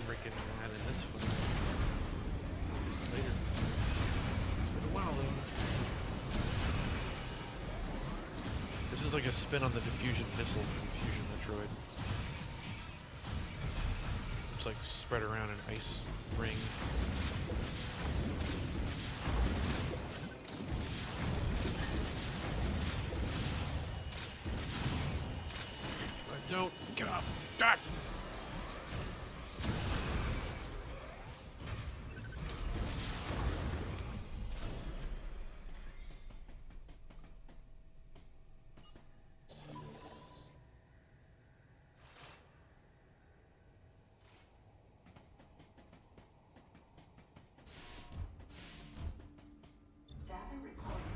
We're getting that in this fight. This later. It's been a while though. This is like a spin on the diffusion missile from Fusion Metroid. It's like spread around an ice ring. Don't get up. God. Data recorded.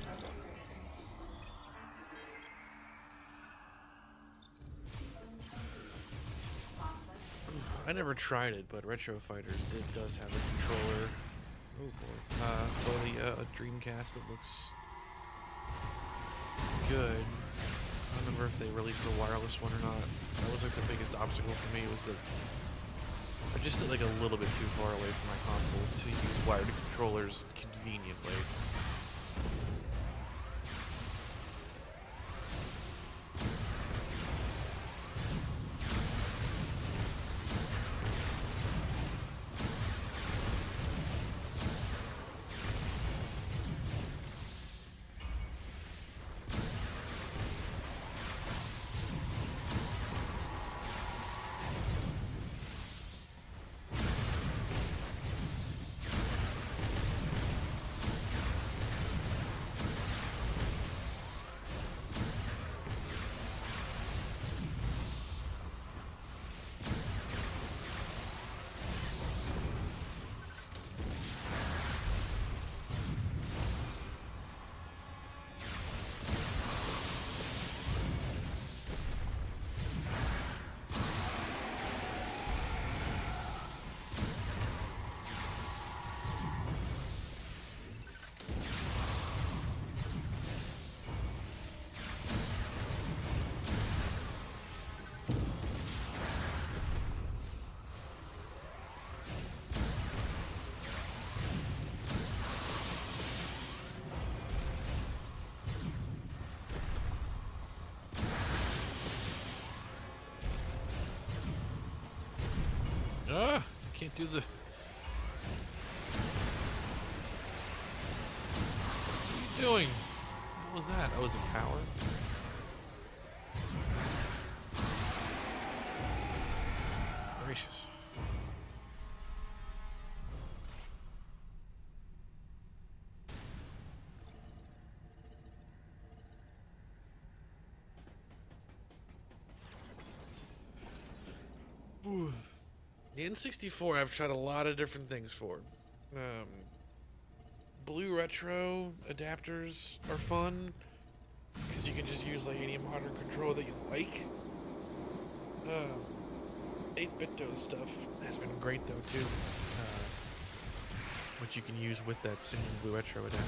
Restoration sequence activated. Sequence complete. Process. I never tried it, but Retro Fighters does have a controller. Oh boy. For the Dreamcast that looks good. I don't remember if they released a wireless one or not. That was like the biggest obstacle for me, was that I just sit like a little bit too far away from my console to use wired controllers conveniently. Ah, I can't do the... What are you doing? What was that? Oh, was it power? Gracious. Ooh. The N64 I've tried a lot of different things for. Blue retro adapters are fun because you can just use like any modern controller that you like. 8-bit stuff has been great though too, which you can use with that same blue retro adapter.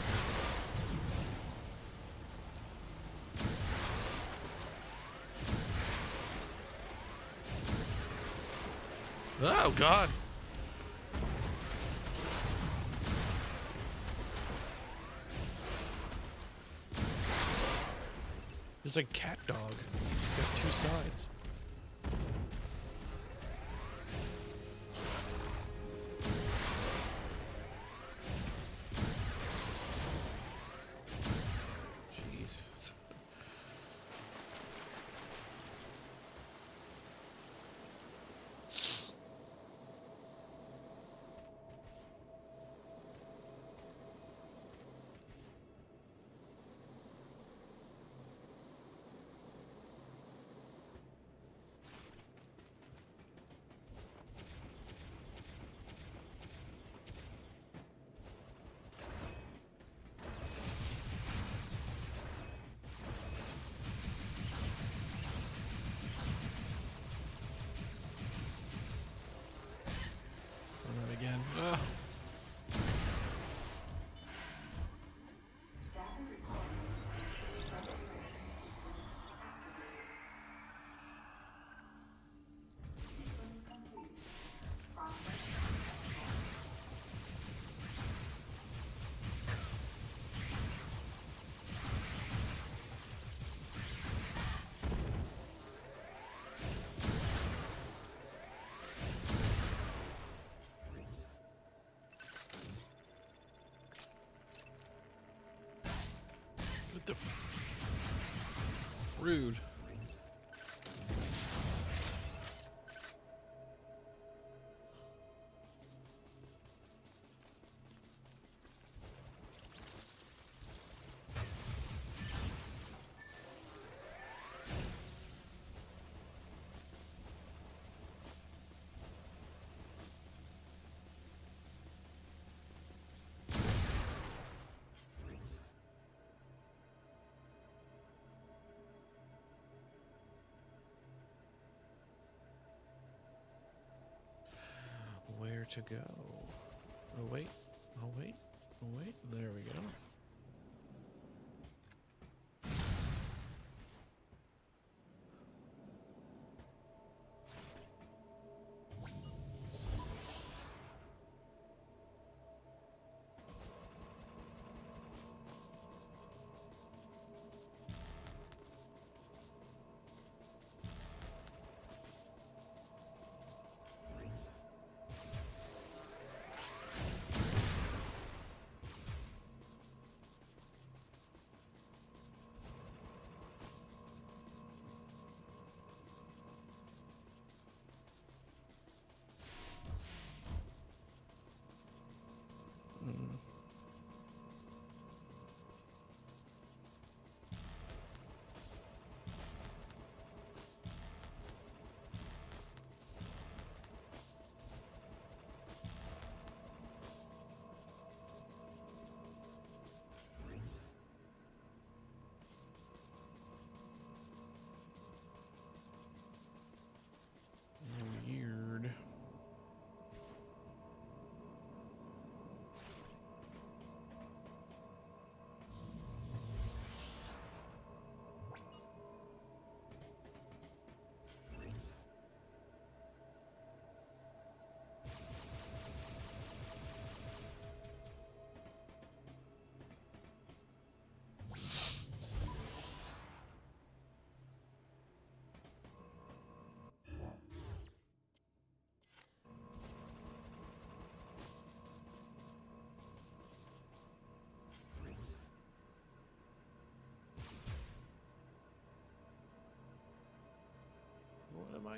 Oh God! There's like cat dog. He's got two sides. Jeez. Again. Ugh. Data recording. Restoration sequence activated. Sequence complete. Process successful. What the? Rude. Where to go? Oh wait. Oh wait. Oh wait. There we go.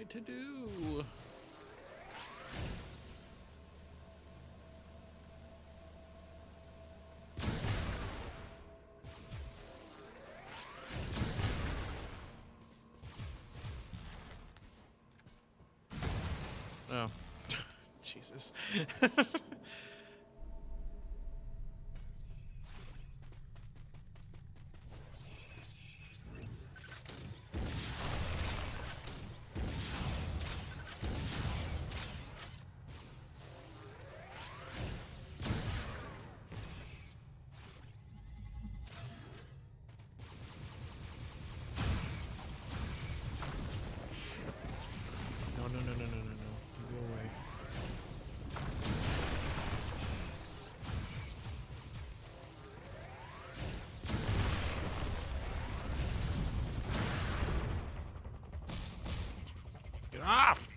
I to do? Oh, Jesus. No, no, no, no, no, no, no. Go away. Get off!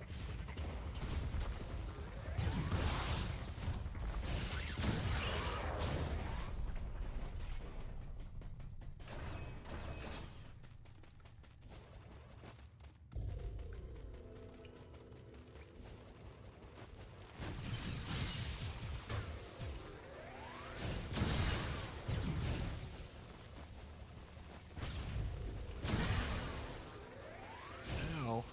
Ow.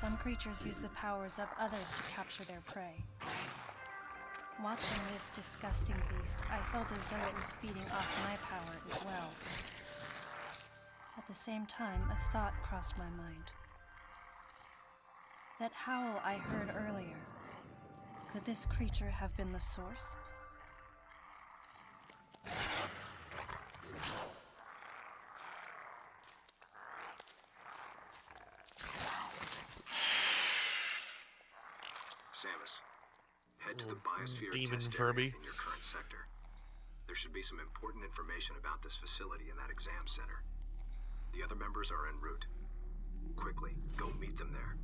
Some creatures use the powers of others to capture their prey. Watching this disgusting beast, I felt as though it was feeding off my power as well. At the same time, a thought crossed my mind. That howl I heard earlier, could this creature have been the source? Samus, head to the biosphere demon test Furby. area in your current sector. There should be some important information about this facility in that exam center. The other members are en route. Quickly, go meet them there.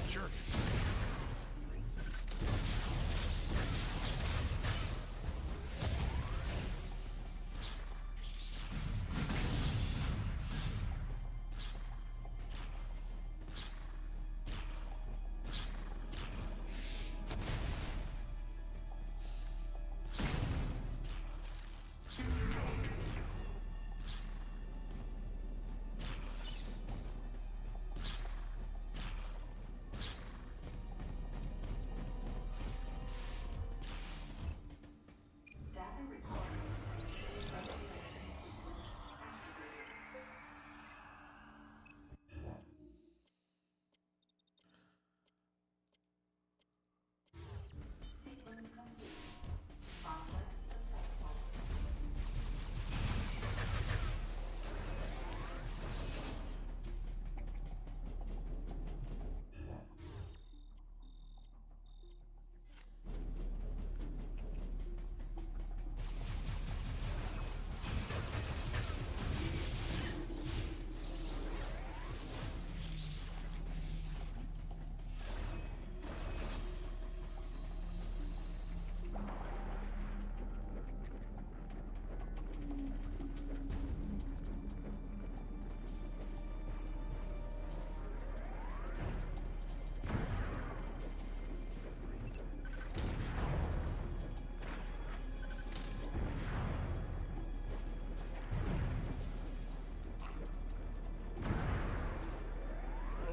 Jerk. Data recording. Retrovision sequence activated. Sequence complete. Process successful.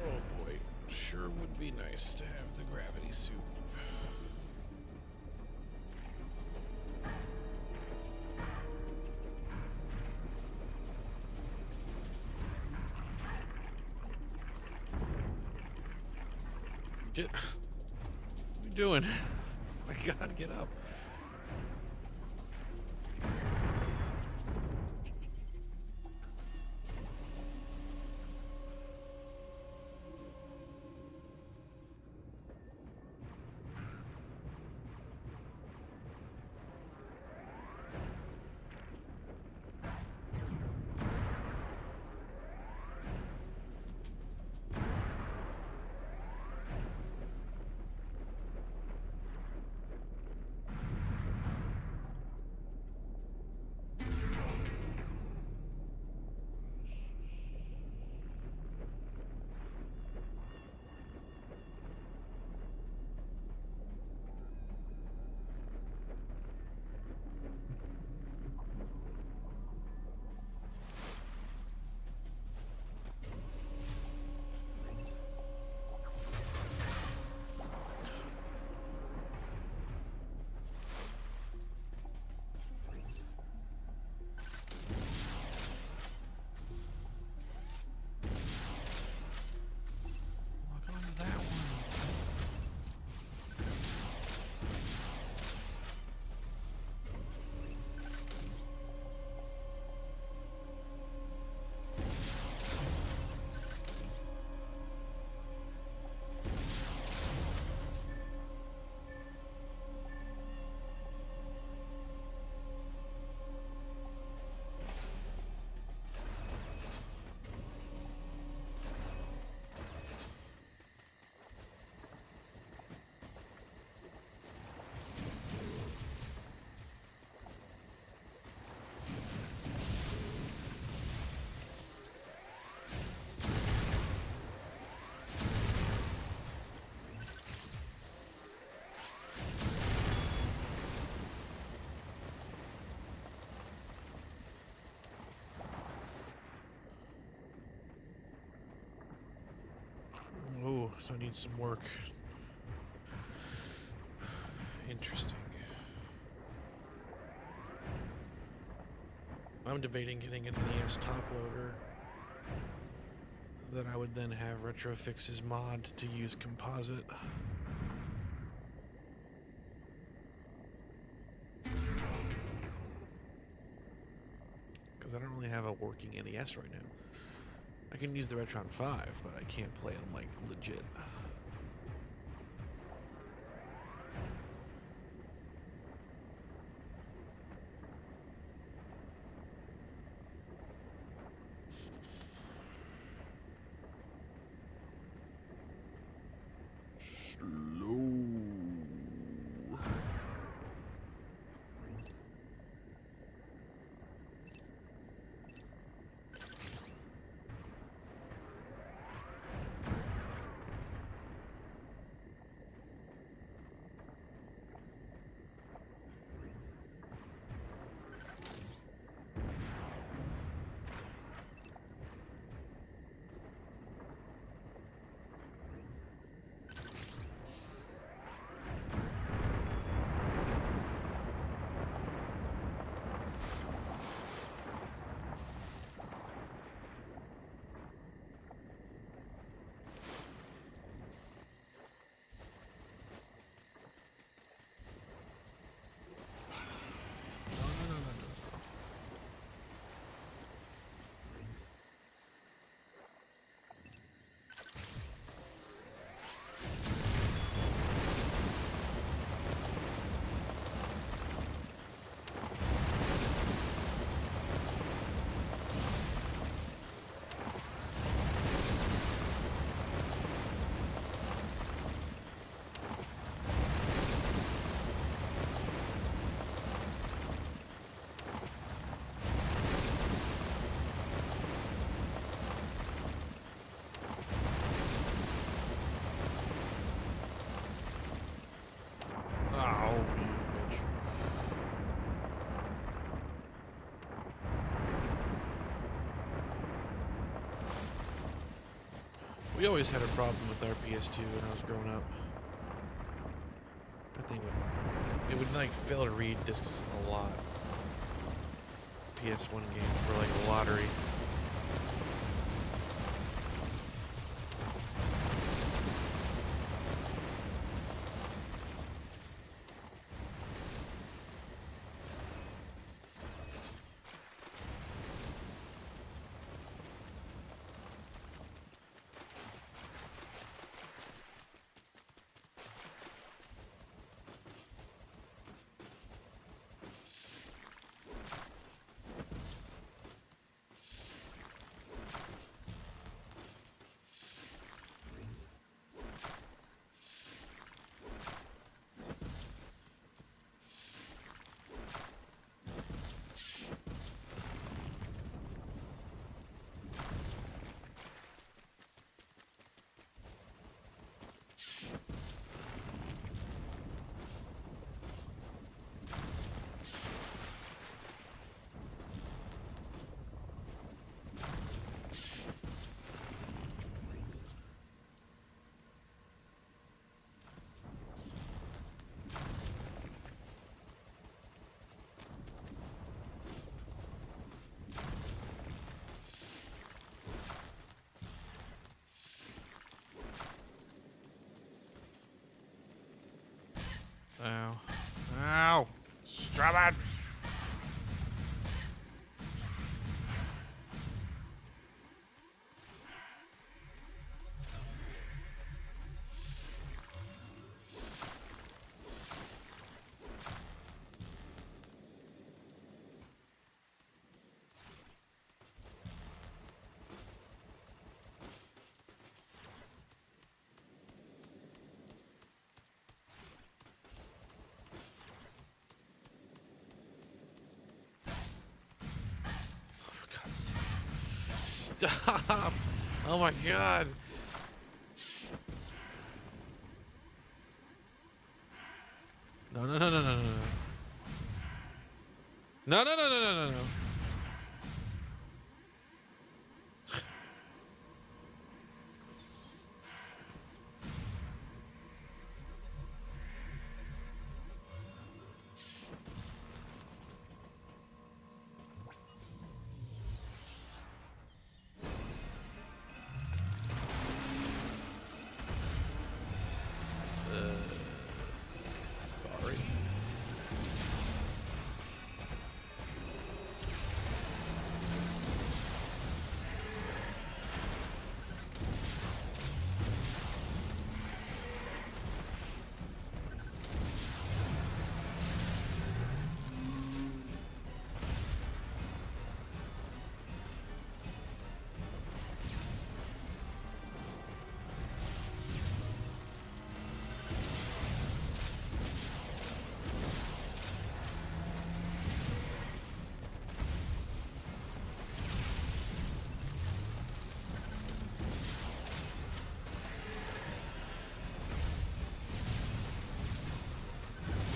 Oh boy, sure would be nice to have the gravity suit. What are you doing? My God, get up. so I need some work. Interesting. I'm debating getting an NES top loader that I would then have retrofix his mod to use composite. Because I don't really have a working NES right now. I can use the Retron 5, but I can't play them like legit. We always had a problem with our PS2 when I was growing up. That thing would, it would like fail to read discs a lot. PS1 games were like a lottery. Ow. Ow! Stop it! Stop! Oh my god! No, no, no, no, no, no, no. No, no, no, no, no, no, no.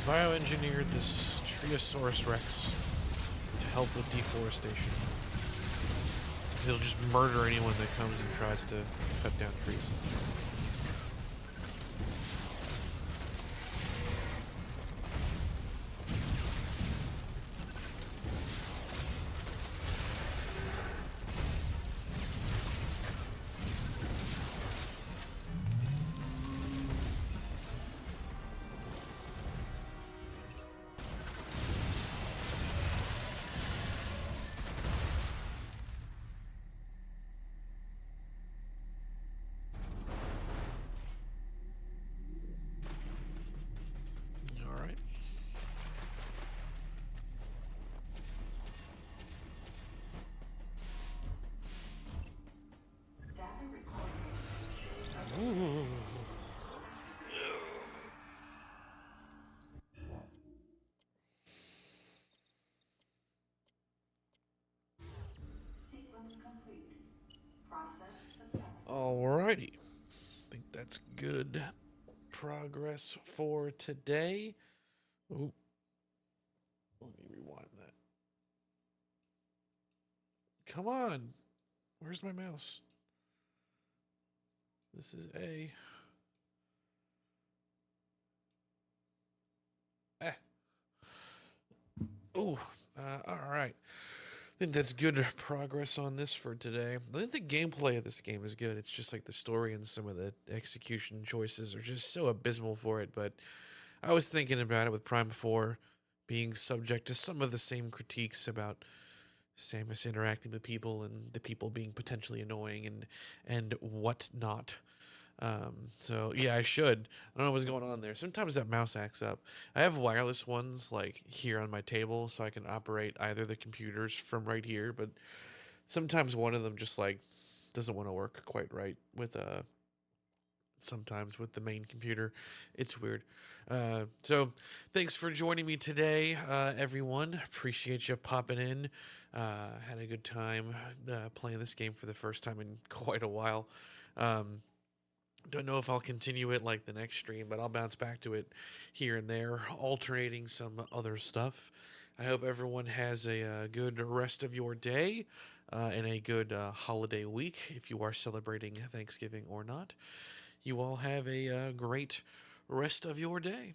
bioengineered this Triosaurus Rex to help with deforestation. He'll just murder anyone that comes and tries to cut down trees. Alrighty. I think that's good progress for today. Oh, let me rewind that. Come on. Where's my mouse? This is A. Oh, all right. I think that's good progress on this for today. I think the gameplay of this game is good. It's just like the story and some of the execution choices are just so abysmal for it. But I was thinking about it with Prime 4 being subject to some of the same critiques about Samus interacting with people and the people being potentially annoying and whatnot. So yeah, I should. I don't know what's going on there. Sometimes that mouse acts up. I have wireless ones like here on my table so I can operate either the computers from right here, but sometimes one of them just like doesn't want to work quite right with sometimes with the main computer. It's weird. So thanks for joining me today, everyone. Appreciate you popping in. Had a good time playing this game for the first time in quite a while. Don't know if I'll continue it like the next stream, but I'll bounce back to it here and there, alternating some other stuff. I hope everyone has a good rest of your day and a good holiday week if you are celebrating Thanksgiving or not. You all have a great rest of your day.